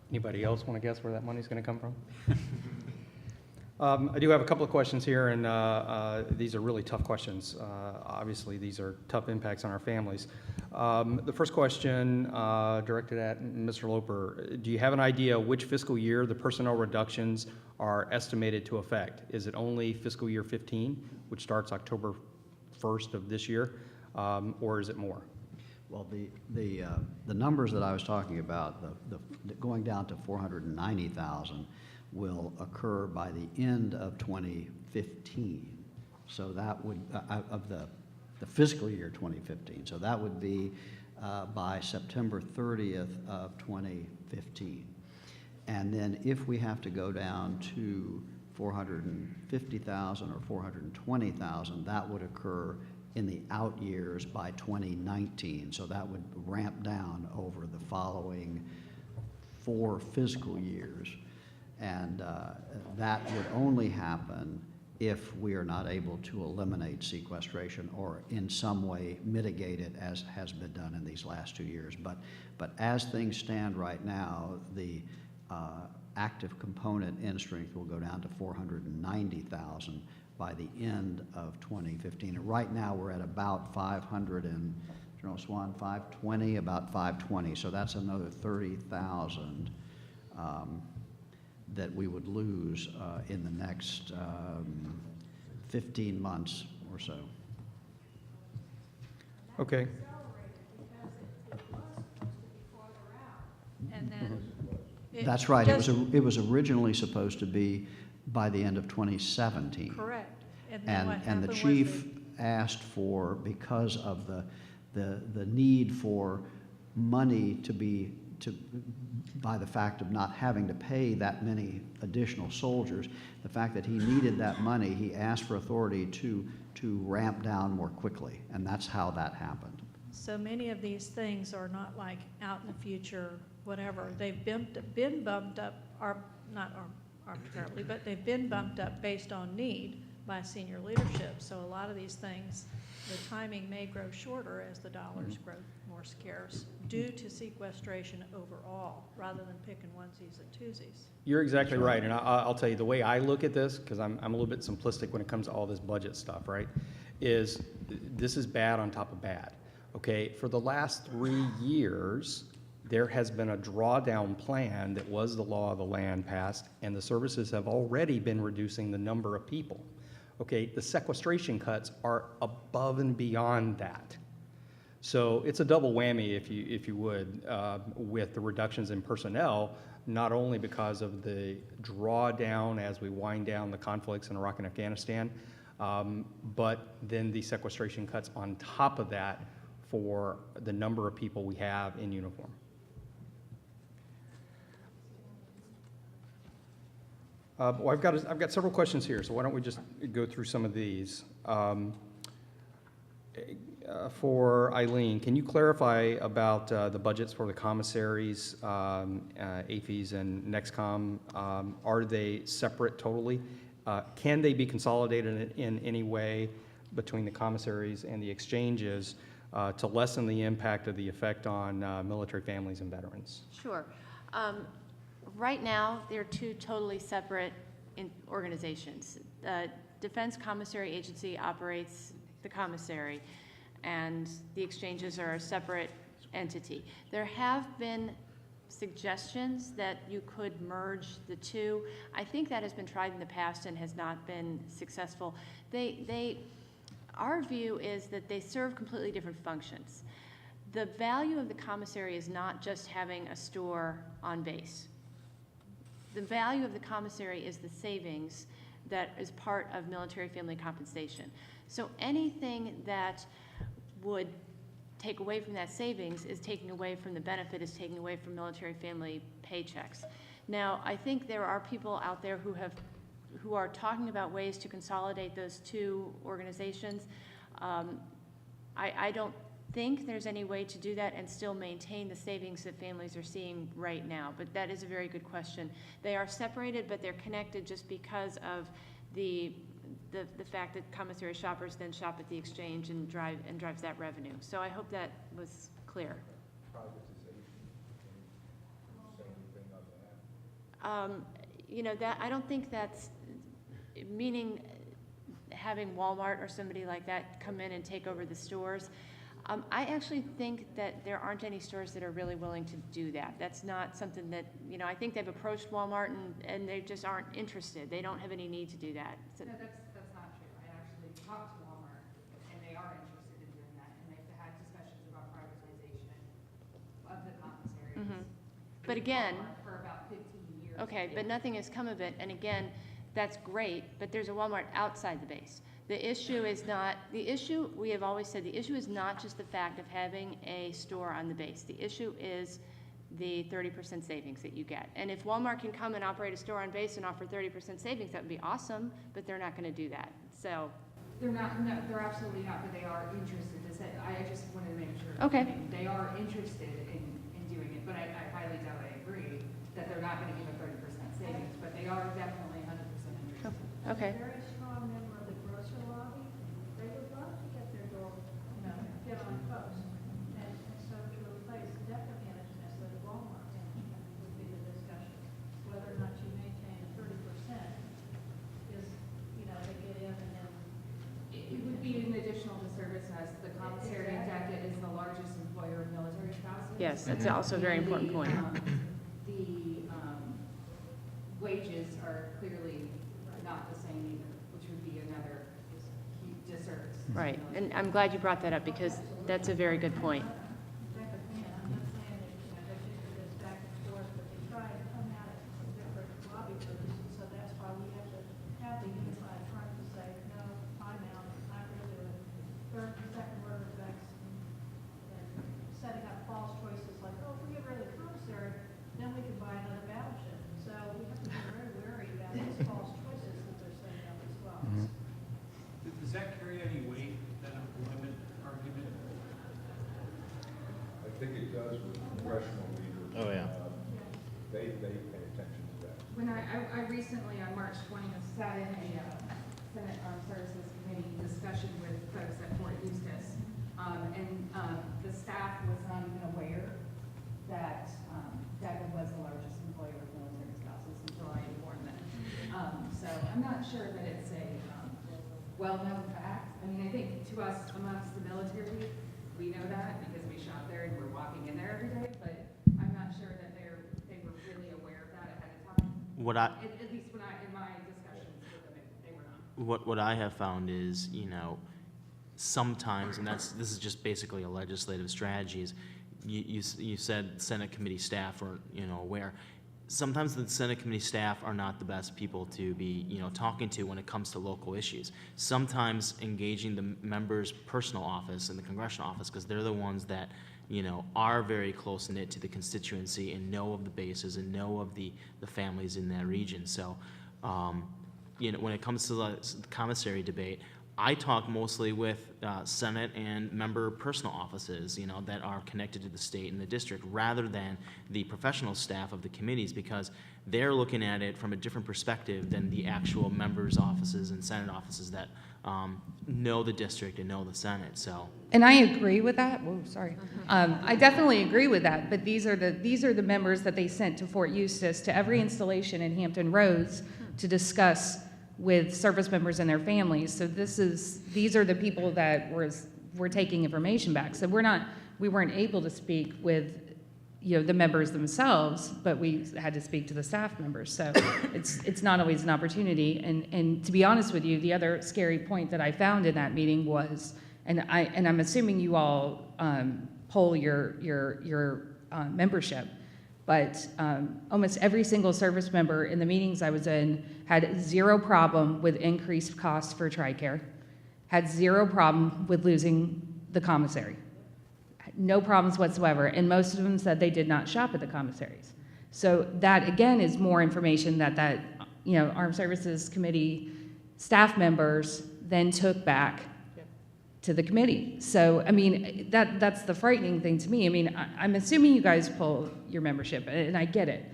Anybody else want to guess where that money's going to come from? I do have a couple of questions here, and these are really tough questions. Obviously, these are tough impacts on our families. The first question directed at Mr. Loper, do you have an idea which fiscal year the personnel reductions are estimated to affect? Is it only fiscal year 15, which starts October 1st of this year, or is it more? Well, the numbers that I was talking about, the going down to 490,000 will occur by the end of 2015. So that would, of the fiscal year 2015. So that would be by September 30th of 2015. And then if we have to go down to 450,000 or 420,000, that would occur in the out years by 2019. So that would ramp down over the following 4 fiscal years. And that would only happen if we are not able to eliminate sequestration or in some way mitigate it, as has been done in these last 2 years. But as things stand right now, the active component in strength will go down to 490,000 by the end of 2015. And right now we're at about 500 and, General Swan, 520, about 520. So that's another 30,000 that we would lose in the next 15 months or so. Okay. And then That's right. It was originally supposed to be by the end of 2017. correct. And then what And happened the was chief asked for, because of the need for money by the fact of not having to pay that many additional soldiers, the fact that he needed that money, he asked for authority to ramp down more quickly, and that's how that happened. So many of these things are not like out in the future, whatever. They've been bumped up, not arbitrarily, but they've been bumped up based on need by senior leadership. So a lot of these things, the timing may grow shorter as the dollars grow more scarce due to sequestration overall, rather than picking onesies and twosies. You're exactly right, and I'll tell you, the way I look at this, because I'm a little bit simplistic when it comes to all this budget stuff, right, is this is bad on top of bad, okay? For the last 3 years, there has been a drawdown plan that was the law of the land passed, and the services have already been reducing the number of people, okay? The sequestration cuts are above and beyond that. So it's a double whammy, if you would, with the reductions in personnel, not only because of the drawdown as we wind down the conflicts in Iraq and Afghanistan, but then the sequestration cuts on top of that for the number of people we have in uniform. Well, I've got several questions here, so why don't we just go through some of these. For Eileen, can you clarify about the budgets for the commissaries, AFES, and NEXCOM? Are they separate totally? Can they be consolidated in any way between the commissaries and the exchanges to lessen the impact of the effect on military families and veterans? Sure. Right now, they're 2 totally separate organizations. The Defense Commissary Agency operates the commissary, and the exchanges are a separate entity. There have been suggestions that you could merge the 2. I think that has been tried in the past and has not been successful. Our view is that they serve completely different functions. The value of the commissary is not just having a store on base. The value of the commissary is the savings that is part of military family compensation. So anything that would take away from that savings is taking away from the benefit, is taking away from military family paychecks. Now, I think there are people out there who are talking about ways to consolidate those 2 organizations. I don't think there's any way to do that and still maintain the savings that families are seeing right now, but that is a very good question. They are separated, but they're connected just because of the fact that commissary shoppers then shop at the exchange and drives that revenue. So I hope that was clear. You know, that, I don't think that's, meaning having Walmart or somebody like that come in and take over the stores. I actually think that there aren't any stores that are really willing to do that. That's not something that, you know, I think they've approached Walmart and they just aren't interested. They don't have any need to do that. So, No, that's not true. I actually talked to Walmart, and they are interested in doing that, and they've had discussions about privatization of the commissaries. but again, Walmart for about 15 years. okay, but nothing has come of it. And again, that's great, but there's a Walmart outside the base. The issue is not, the issue, we have always said, the issue is not just the fact of having a store on the base. The issue is the 30% savings that you get. And if Walmart can come and operate a store on base and offer 30% savings, that would be awesome, but they're not going to do that. So, They're not, no, they're absolutely not, but they are interested to say, I just wanted to make sure. Okay. They are interested in doing it, but I highly doubt I agree that they're not gonna give a 30% savings, but they are definitely 100% interested. okay. Very strong member of the grocery lobby, they would love to get their door, you know, get on post. And so to replace Deca management with Walmart management would be the discussion. Whether or not you maintain 30% is, you know, they get in and then. It would be an additional disservice as the commissary in DECA is the largest employer of military spouses. Yes, that's also a very important point. The wages are clearly not the same either, which would be another disservice. Right, and I'm glad you brought that up because that's a very good point. Deca can, I'm not saying that, you know, they should do this back and forth, but they try and come at it from different lobby groups, and so that's why we have to have the unified front to say, no, time out, not really doing third and second order effects, and setting up false choices like, oh, if we get rid of the commissary, then we can buy another battleship. So we have to be very wary about these false choices that they're setting up as well. Does that carry any weight, that employment argument? I think it does with congressional leaders. Oh, yeah. They pay attention to that. When I recently, on March 20th, sat in a Senate Armed Services Committee discussion with folks at Fort Eustis, the staff was not even aware that DECA was the largest employer of military spouses until I informed them. So I'm not sure that it's a well-known fact. I mean, I think to us amongst the military, we know that because we shop there and we're walking in there every day, but I'm not sure that they were really aware of that ahead of time. At least when in my discussions with them, they were not. What I have found is, you know, sometimes, and this is just basically a legislative strategy, is you said Senate committee staff are, you know, aware. Sometimes the Senate committee staff are not the best people to be, you know, talking to when it comes to local issues. Sometimes engaging the member's personal office and the congressional office, because they're the ones that, you know, are very close knit to the constituency and know of the bases and know of the families in that region. So, you know, when it comes to the commissary debate, I talk mostly with Senate and member personal offices, you know, that are connected to the state and the district, rather than the professional staff of the committees, because they're looking at it from a different perspective than the actual members' offices and Senate offices that know the district and know the Senate. So. And I agree with that. Whoa, sorry. I definitely agree with that. But these are the members that they sent to Fort Eustis to every installation in Hampton Roads to discuss with service members and their families. So these are the people that we're taking information back. So we weren't able to speak with, you know, the members themselves, but we had to speak to the staff members. So it's not always an opportunity. And to be honest with you, the other scary point that I found in that meeting was, and I'm assuming you all poll your membership, but almost every single service member in the meetings I was in had zero problem with increased costs for TRICARE, had zero problem with losing the commissary. No problems whatsoever, and most of them said they did not shop at the commissaries. So that, again, is more information that you know, Armed Services Committee staff members then took back to the committee. So, I mean, that's the frightening thing to me. I mean, I'm assuming you guys pull your membership, and I get it.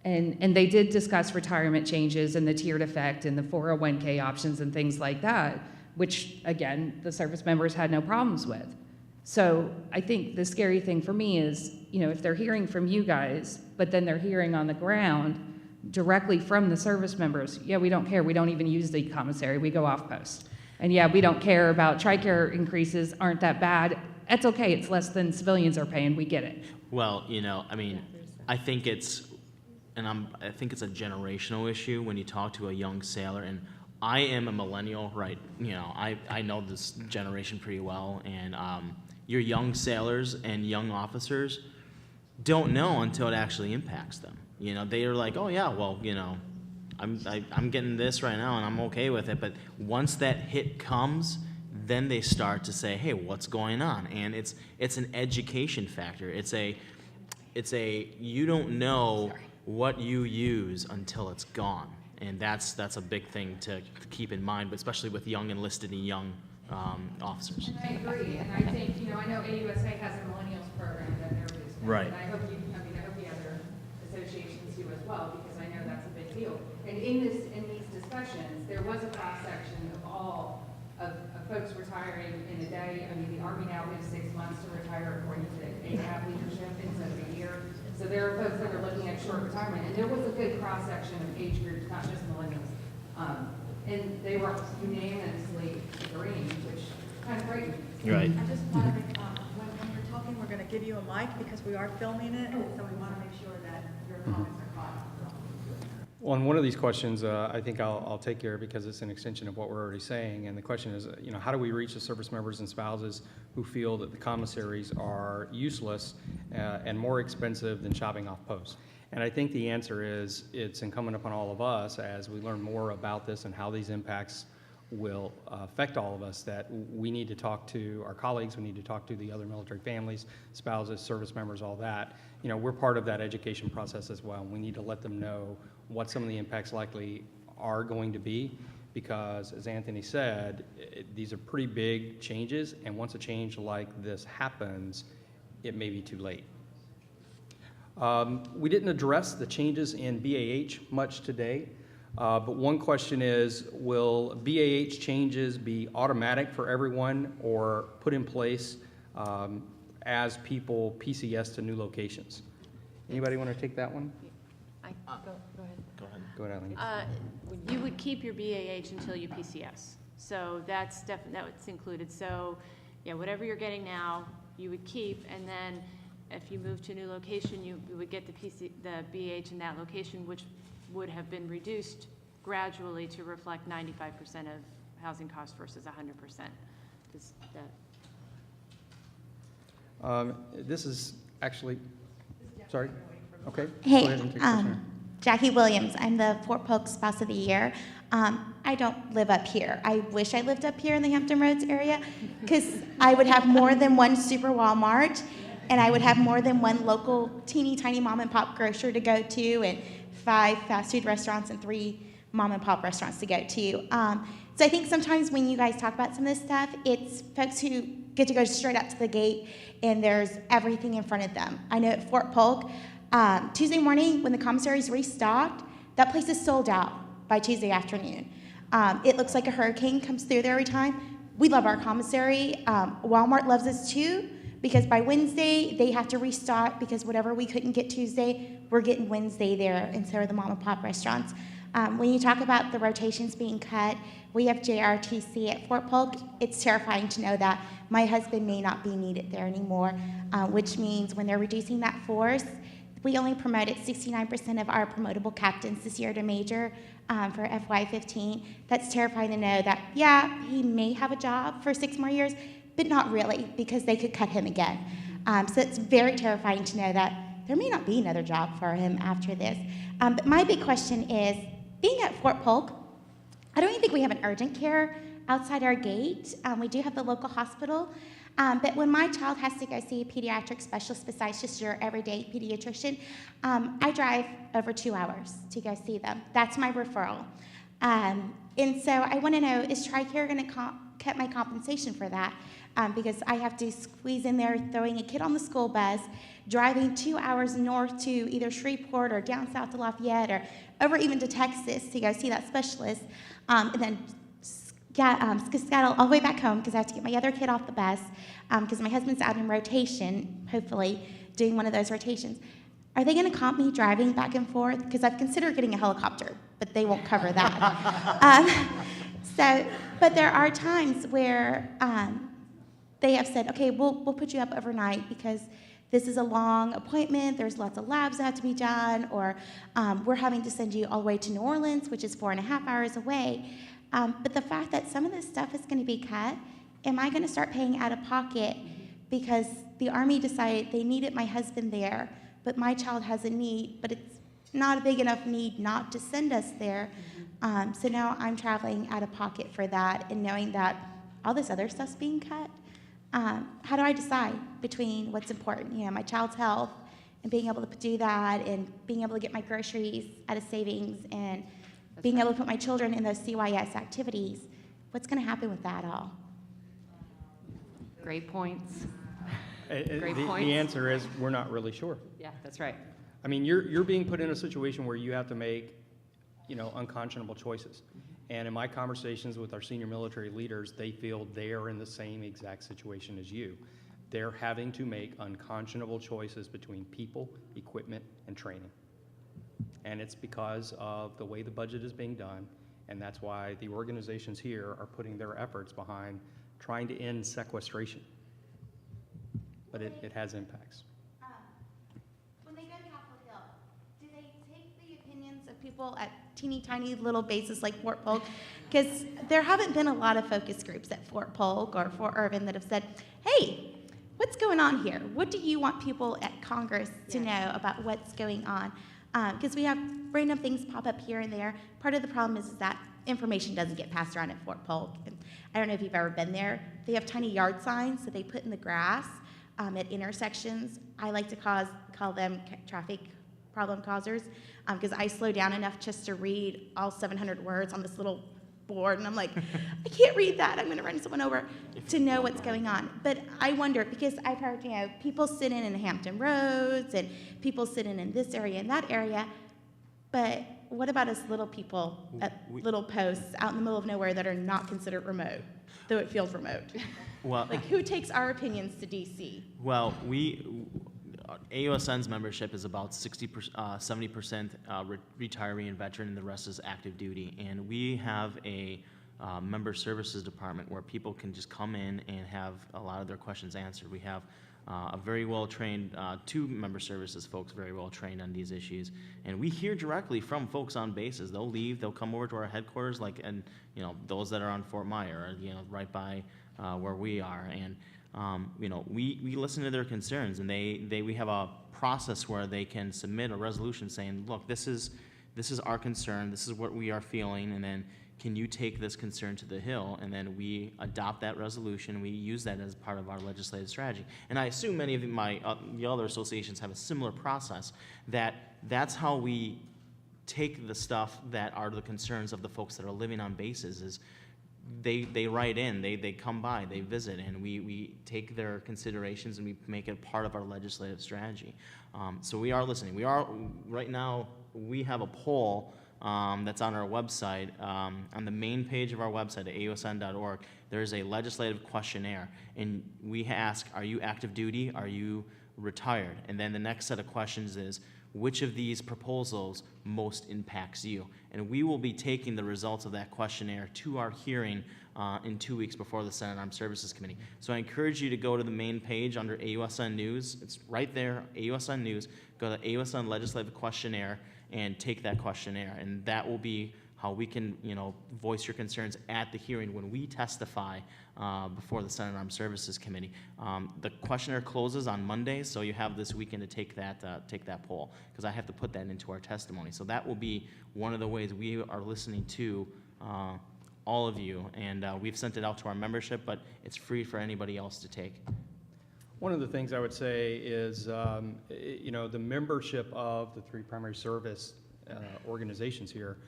And they did discuss retirement changes and the tiered effect and the 401k options and things like that, which, again, the service members had no problems with. So I think the scary thing for me is, you know, if they're hearing from you guys, but then they're hearing on the ground directly from the service members, yeah, we don't care. We don't even use the commissary. We go off post. And yeah, we don't care about TRICARE increases aren't that bad. That's okay. It's less than civilians are paying. We get it. Well, you know, I mean, I think it's a generational issue when you talk to a young sailor, and I am a millennial, right? You know, I know this generation pretty well, and your young sailors and young officers don't know until it actually impacts them. You know, they are like, oh yeah, well, you know, I'm getting this right now and I'm okay with it, but once that hit comes, then they start to say, hey, what's going on? And it's an education factor. It's a you don't know what you use until it's gone, and that's a big thing to keep in mind, but especially with young enlisted and young officers. And I agree, and I think, you know, I know AUSA has a millennials program that they're based on. Right. And I hope you other associations do as well, because I know that's a big deal. And in these discussions, there was a cross-section of all of folks retiring in a day. I mean, the Army now gives 6 months to retire according to ACAP leadership instead of a year. So there are folks that are looking at short retirement, and there was a good cross-section of age groups, not just millennials. And they were unanimously agreeing, which is kind of great. Right. I just want to make, when you're talking, we're going to give you a mic because we are filming it, so we want to make sure that your comments are caught. Well, on one of these questions, I think I'll take care because it's an extension of what we're already saying. And the question is, you know, how do we reach the service members and spouses who feel that the commissaries are useless and more expensive than shopping off post? And I think the answer is it's incumbent upon all of us as we learn more about this and how these impacts will affect all of us, that we need to talk to our colleagues, we need to talk to the other military families, spouses, service members, all that. You know, we're part of that education process as well. We need to let them know what some of the impacts likely are going to be, because as Anthony said, these are pretty big changes, and once a change like this happens, it may be too late. We didn't address the changes in BAH much today, but one question is, will BAH changes be automatic for everyone or put in place as people PCS to new locations? Anybody want to take that one? Go ahead. Go ahead, Eileen. You would keep your BAH until you PCS. So that's included. So yeah, whatever you're getting now, you would keep, and then if you move to a new location, you would get the BAH in that location, which would have been reduced gradually to reflect 95% of housing costs versus 100%. This is actually, sorry, okay. Hey, Go ahead and take questionnaire. Jackie Williams. I'm the Fort Polk Spouse of the Year. I don't live up here. I wish I lived up here in the Hampton Roads area, because I would have more than one super Walmart, and I would have more than one local teeny tiny mom and pop grocer to go to, and 5 fast food restaurants and 3 mom and pop restaurants to go to. So I think sometimes when you guys talk about some of this stuff, it's folks who get to go straight up to the gate and there's everything in front of them. I know at Fort Polk, Tuesday morning when the commissary's restocked, that place is sold out by Tuesday afternoon. It looks like a hurricane comes through there every time. We love our commissary. Walmart loves us too, because by Wednesday they have to restock, because whatever we couldn't get Tuesday, we're getting Wednesday there, and so are the mom and pop restaurants. When you talk about the rotations being cut, we have JRTC at Fort Polk. It's terrifying to know that my husband may not be needed there anymore, which means when they're reducing that force, we only promoted 69% of our promotable captains this year to major for FY15. That's terrifying to know that, yeah, he may have a job for 6 more years, but not really, because they could cut him again. So it's very terrifying to know that there may not be another job for him after this. But my big question is, being at Fort Polk, I don't even think we have an urgent care outside our gate. We do have the local hospital. But when my child has to go see a pediatric specialist besides just your everyday pediatrician, I drive over 2 hours to go see them. That's my referral. And so I want to know, is TRICARE going to cut my compensation for that because I have to squeeze in there throwing a kid on the school bus, driving 2 hours north to either Shreveport or down south to Lafayette or over even to Texas to go see that specialist, and then skedaddle all the way back home because I have to get my other kid off the bus because my husband's out in rotation, hopefully doing one of those rotations. Are they going to comp me driving back and forth? Because I've considered getting a helicopter, but they won't cover that. But there are times where they have said, okay, we'll put you up overnight because this is a long appointment, there's lots of labs that have to be done, or we're having to send you all the way to New Orleans, which is 4.5 hours away. But the fact that some of this stuff is going to be cut, am I going to start paying out of pocket because the Army decided they needed my husband there, but my child has a need, but it's not a big enough need not to send us there. So now I'm traveling out of pocket for that and knowing that all this other stuff's being cut. How do I decide between what's important? You know, my child's health and being able to do that and being able to get my groceries out of savings and being able to put my children in those CYS activities. What's going to happen with that all? Great points. The points. answer is, we're not really sure. Yeah, that's right. I mean, you're being put in a situation where you have to make, unconscionable choices. And in my conversations with our senior military leaders, they feel they are in the same exact situation as you. They're having to make unconscionable choices between people, equipment, and training. And it's because of the way the budget is being done, and that's why the organizations here are putting their efforts behind trying to end sequestration. But it has impacts. When they go to Capitol Hill, do they take the opinions of people at teeny tiny little bases like Fort Polk? Because there haven't been a lot of focus groups at Fort Polk or Fort Irvin that have said, hey, what's going on here? What do you want people at Congress to know about what's going on? Because we have random things pop up here and there. Part of the problem is that information doesn't get passed around at Fort Polk. And I don't know if you've ever been there. They have tiny yard signs that they put in the grass at intersections. I like to call them traffic problem causers because I slow down enough just to read all 700 words on this little board, and I'm like, I can't read that. I'm going to run someone over to know what's going on. But I wonder, because I've heard, people sit in Hampton Roads, and people sit in this area and that area, but what about us little people at little posts out in the middle of nowhere that are not considered remote, though it feels remote? Well, Like, who takes our opinions to DC? well, AUSN's membership is about 70% retiree and veteran, and the rest is active duty. And we have a member services department where people can just come in and have a lot of their questions answered. We have a very well-trained, two member services folks very well-trained on these issues. And we hear directly from folks on bases. They'll leave, they'll come over to our headquarters, and those that are on Fort Myer, right by where we are. And we listen to their concerns, and we have a process where they can submit a resolution saying, look, this is our concern, this is what we are feeling, and then can you take this concern to the Hill? And then we adopt that resolution, we use that as part of our legislative strategy. And I assume many of the other associations have a similar process, that's how we take the stuff that are the concerns of the folks that are living on bases. Is they write in, they come by, they visit, and we take their considerations and we make it part of our legislative strategy. So we are listening. Right now, we have a poll that's on our website. On the main page of our website at ausn.org, there's a legislative questionnaire, and we ask, are you active duty? Are you retired? And then the next set of questions is, which of these proposals most impacts you? And we will be taking the results of that questionnaire to our hearing in 2 weeks before the Senate Armed Services Committee. So I encourage you to go to the main page under AUSN News. It's right there, AUSN News. Go to AUSN Legislative Questionnaire and take that questionnaire. And that will be how we can, voice your concerns at the hearing when we testify before the Senate Armed Services Committee. The questionnaire closes on Monday, so you have this weekend to take that poll, because I have to put that into our testimony. So that will be one of the ways we are listening to all of you, and we've sent it out to our membership, but it's free for anybody else to take. One of the things I would say is, the membership of the three primary service organizations here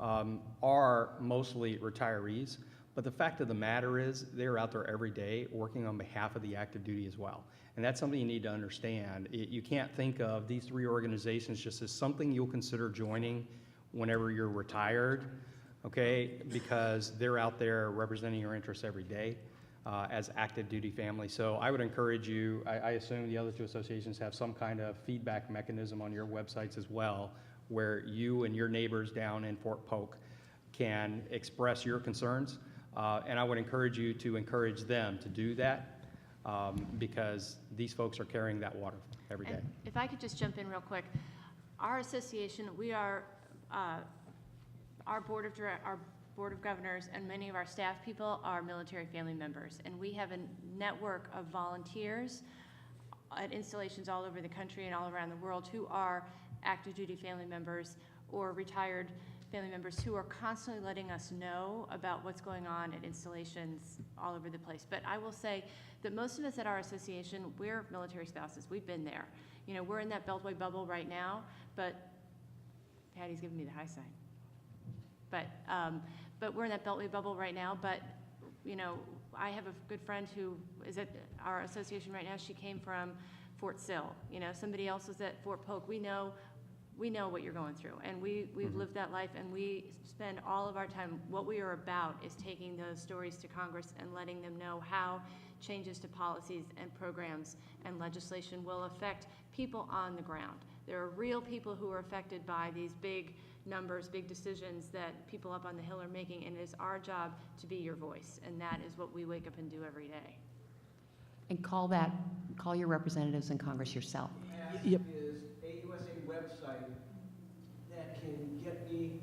are mostly retirees, But the fact of the matter is, they're out there every day working on behalf of the active duty as well. And that's something you need to understand. You can't think of these 3 organizations just as something you'll consider joining whenever you're retired, okay? Because they're out there representing your interests every day as active duty families. So I would encourage you, I assume the other 2 associations have some kind of feedback mechanism on your websites as well, where you and your neighbors down in Fort Polk can express your concerns. And I would encourage you to encourage them to do that because these folks are carrying that water every day. And if I could just jump in real quick, our association, we are, our board of governors and many of our staff people are military family members, and we have a network of volunteers at installations all over the country and all around the world who are active duty family members or retired family members who are constantly letting us know about what's going on at installations all over the place. But I will say that most of us at our association, we're military spouses. We've been there. You know, we're in that Beltway bubble right now, but Patty's giving me the high sign. But we're in that Beltway bubble right now, but you know, I have a good friend who is at our association right now. She came from Fort Sill. You know, somebody else is at Fort Polk. We know what you're going through, and we've lived that life, and we spend all of our time, what we are about is taking those stories to Congress and letting them know how changes to policies and programs and legislation will affect people on the ground. There are real people who are affected by these big numbers, big decisions that people up on the hill are making, and it is our job to be your voice, and that is what we wake up and do every day. And call your representatives in Congress yourself. Yep. Is a USA website that can get me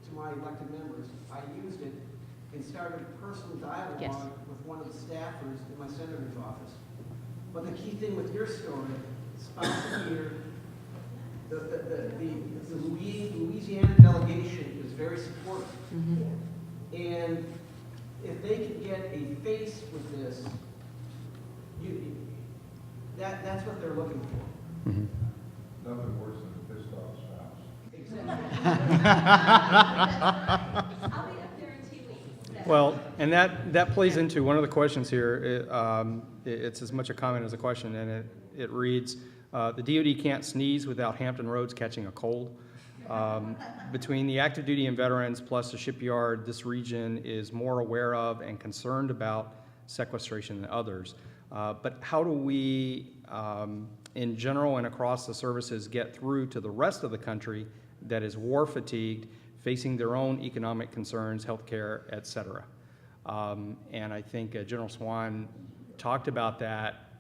to my elected members. I used it and started a personal dialogue Yes. with one of the staffers in my senator's office. But the key thing with your story, spouse here, the Louisiana delegation is very supportive. And if they can get a face with this, that's what they're looking for. Nothing worse than a pissed off spouse. Exactly. I'll be up there in 2 weeks. Well, and that plays into one of the questions here. It's as much a comment as a question, and it reads, the DoD can't sneeze without Hampton Roads catching a cold. Between the active duty and veterans plus the shipyard, this region is more aware of and concerned about sequestration than others. But how do we, in general and across the services, get through to the rest of the country that is war fatigued, facing their own economic concerns, healthcare, et cetera? And I think General Swan talked about that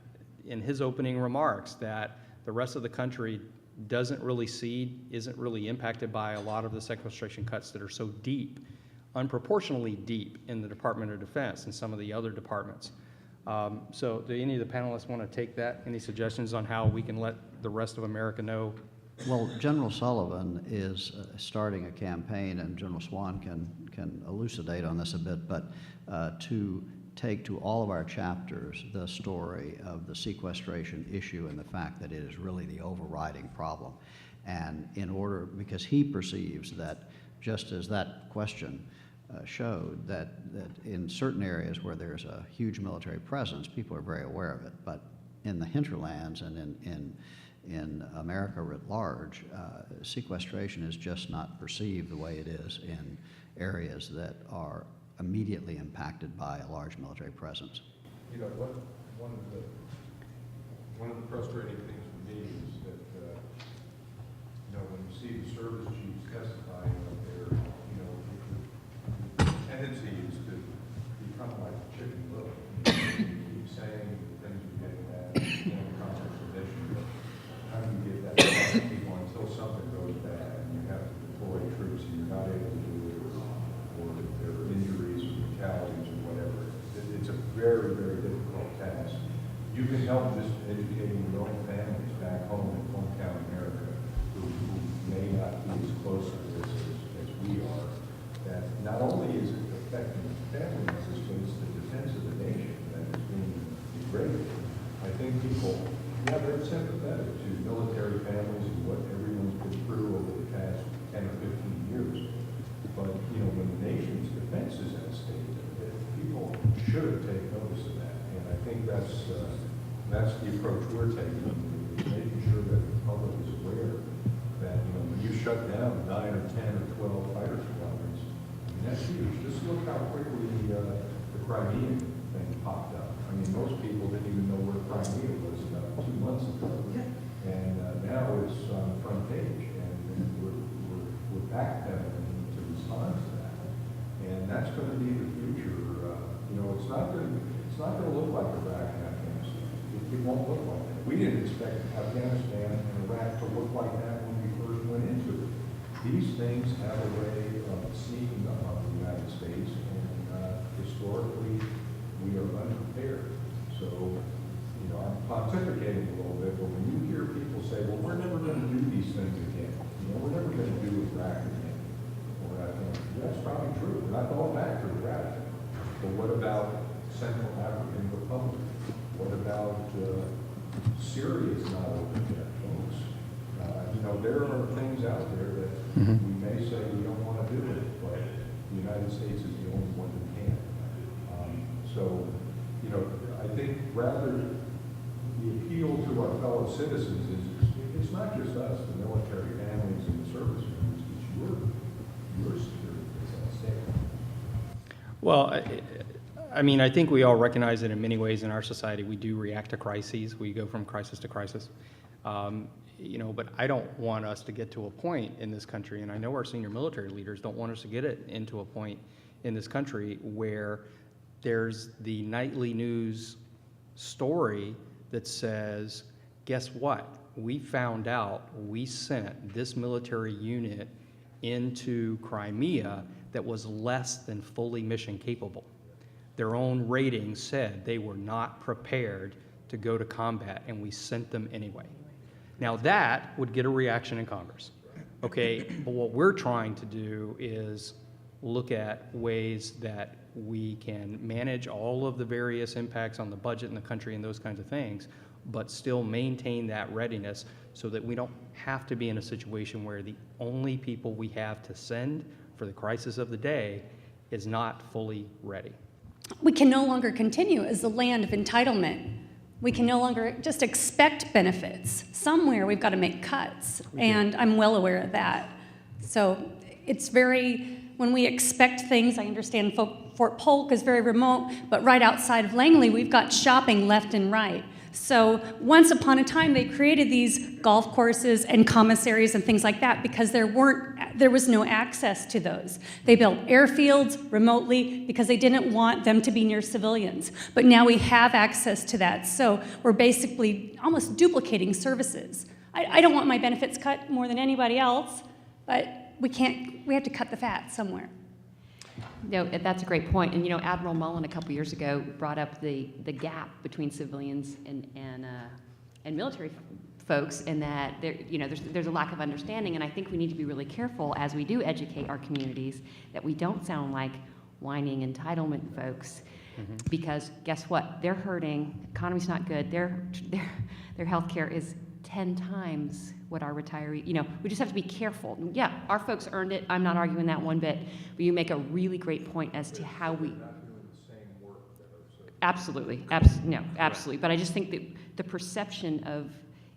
in his opening remarks, that the rest of the country doesn't really see, isn't really impacted by a lot of the sequestration cuts that are so deep, unproportionally deep in the Department of Defense and some of the other departments. So do any of the panelists want to take that? Any suggestions on how we can let the rest of America know? Well, General Sullivan is starting a campaign, and General Swan can elucidate on this a bit, but to take to all of our chapters the story of the sequestration issue and the fact that it is really the overriding problem. And in order, because he perceives that, just as that question showed, that in certain areas where there's a huge military presence, people are very aware of it, but in the hinterlands and in America writ large, sequestration is just not perceived the way it is in areas that are immediately impacted by a large military presence. You know, one of the frustrating things for me is that, you know, when you see the service chiefs testifying up there, you know, the tendency is to become like a chicken little. You keep saying the things are getting bad, you know, conflicts of mission, but how do you get that to people until something goes bad and you have to deploy troops and you're not able to do it, or there are injuries or fatalities or whatever. It's a very, very difficult task. You can help just educating your own families back home in hometown America who may not be as close to this as we are, that not only is it affecting family members, but it's the defense of the nation that is being degraded. I think people, yeah, they're sympathetic to military families and what everyone's been through over the past 10 or 15 years. But, you know, when the nation's defense is at stake, that's the approach we're taking, is making sure that the public is aware that, you know, when you shut down 9 or 10 or 12 fighter squadrons, I mean, that's huge. Just look how quickly the Crimean thing popped up. I mean, most people didn't even know where Crimea was about 2 months ago. And now it's on the front page, and we're backpedaling to respond to that. And that's going to be the future. You know, it's not going to look like Iraq and Afghanistan. It won't look like that. We didn't expect Afghanistan and Iraq to look like that when we first went into it. These things have a way of sneaking up on the United States, and historically, we are unprepared. So, you know, I'm pontificating a little bit, but when you hear people say, well, we're never going to do these things again, you know, we're never going to do Iraq again, or Afghanistan, that's probably true. We're not going back to Iraq. But what about Central African Republic? What about Syria is not open yet, folks? You know, there are things out there that we may say we don't want to do it, but the United States is the only one that can. So, you know, I think rather the appeal to our fellow citizens is it's not just us, the military families and the service members, it's your security that's at stake. Well, I mean, I think we all recognize that in many ways in our society we do react to crises. We go from crisis to crisis. You know, but I don't want us to get to a point in this country, and I know our senior military leaders don't want us to get it into a point in this country where there's the nightly news story that says, guess what? We found out we sent this military unit into Crimea that was less than fully mission capable. Their own ratings said they were not prepared to go to combat, and we sent them anyway. Now that would get a reaction in Congress, okay? But what we're trying to do is look at ways that we can manage all of the various impacts on the budget in the country and those kinds of things, but still maintain that readiness so that we don't have to be in a situation where the only people we have to send for the crisis of the day is not fully ready. We can no longer continue as the land of entitlement. We can no longer just expect benefits. Somewhere we've got to make cuts, and I'm well aware of that. So it's very, when we expect things, I understand Fort Polk is very remote, but right outside of Langley, we've got shopping left and right. So once upon a time, they created these golf courses and commissaries and things like that because there was no access to those. They built airfields remotely because they didn't want them to be near civilians. But now we have access to that. So we're basically almost duplicating services. I don't want my benefits cut more than anybody else, but we have to cut the fat somewhere. No, that's a great point. And you know, Admiral Mullen a couple years ago brought up the gap between civilians and military folks, and that there's a lack of understanding. And I think we need to be really careful as we do educate our communities that we don't sound like whining entitlement folks, because guess what? They're hurting. Economy's not good. Their health care is 10 times what our retiree, we just have to be careful. Yeah, our folks earned it. I'm not arguing that one bit, but you make a really great point as to how we. Absolutely, absolutely. But I just think that the perception of,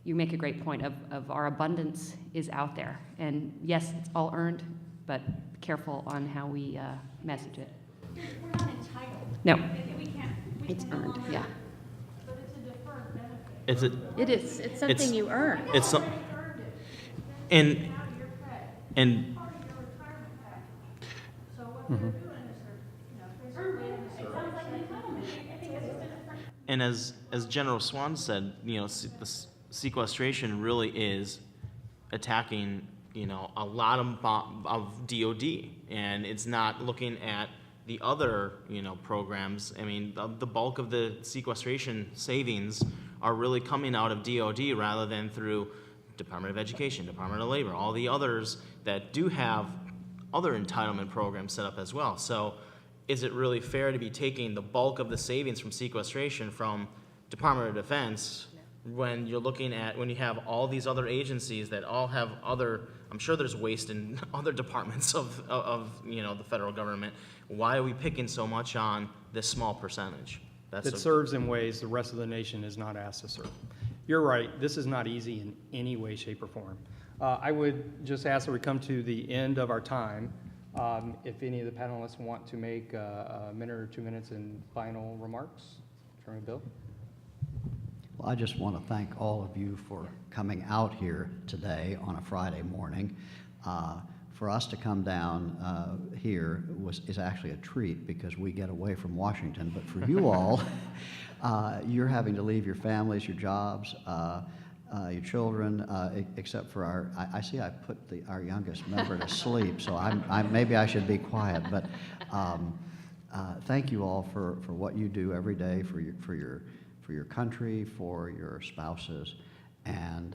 you make a great point of our abundance is out there. And yes, it's all earned, but careful on how we message it. We're not entitled. No. We can't It's no earned, longer- yeah. But it's a deferred benefit. It is. It's something you earn. It's some, Already earned it. and Out of your pay. and Part of your retirement package. So what they're doing is they're, basically. It sounds like an entitlement. I think it's just a different. And as General Swan said, the sequestration really is attacking, a lot of DOD, and it's not looking at the other, programs. I mean, the bulk of the sequestration savings are really coming out of DOD rather than through Department of Education, Department of Labor, all the others that do have other entitlement programs set up as well. So is it really fair to be taking the bulk of the savings from sequestration from Department of Defense when you're looking at, when you have all these other agencies that all have other, I'm sure there's waste in other departments of the federal government. Why are we picking so much on this small percentage? That's that a- serves in ways the rest of the nation is not asked to serve. You're right, this is not easy in any way, shape, or form. I would just ask that we come to the end of our time. If any of the panelists want to make a minute or 2 minutes in final remarks, Chairman Bill? Well, I just want to thank all of you for coming out here today on a Friday morning. For us to come down here is actually a treat because we get away from Washington. But for you all, you're having to leave your families, your jobs, your children, except for I see I put our youngest member to sleep, so maybe I should be quiet. But thank you all for what you do every day for your country, for your spouses, and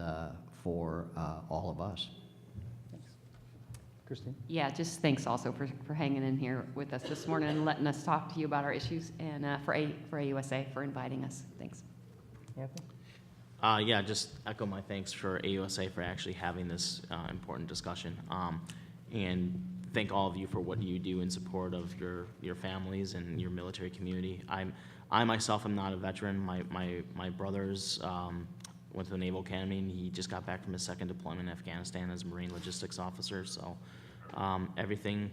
for all of us. Kristine? Yeah, just thanks also for hanging in here with us this morning and letting us talk to you about our issues, and for AUSA for inviting us. Thanks. Anthony? Yeah, just echo my thanks for AUSA for actually having this important discussion. And thank all of you for what you do in support of your families and your military community. I myself am not a veteran. My brother's went to the Naval Academy, and he just got back from his second deployment in Afghanistan as a Marine Logistics Officer. So everything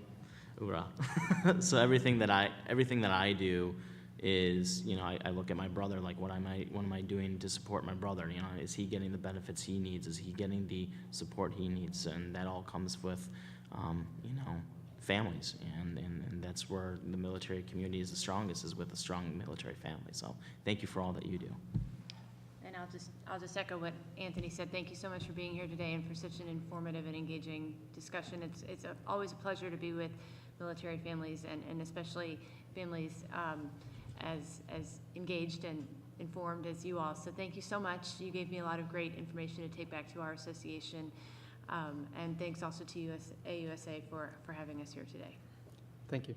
that I do is, I look at my brother, like what am I doing to support my brother? Is he getting the benefits he needs? Is he getting the support he needs? And that all comes with, families, and that's where the military community is the strongest, is with a strong military family. So thank you for all that you do. And I'll just echo what Anthony said. Thank you so much for being here today and for such an informative and engaging discussion. It's always a pleasure to be with military families and especially families as engaged and informed as you all. So thank you so much. You gave me a lot of great information to take back to our association. And thanks also to AUSA for having us here today. Thank you.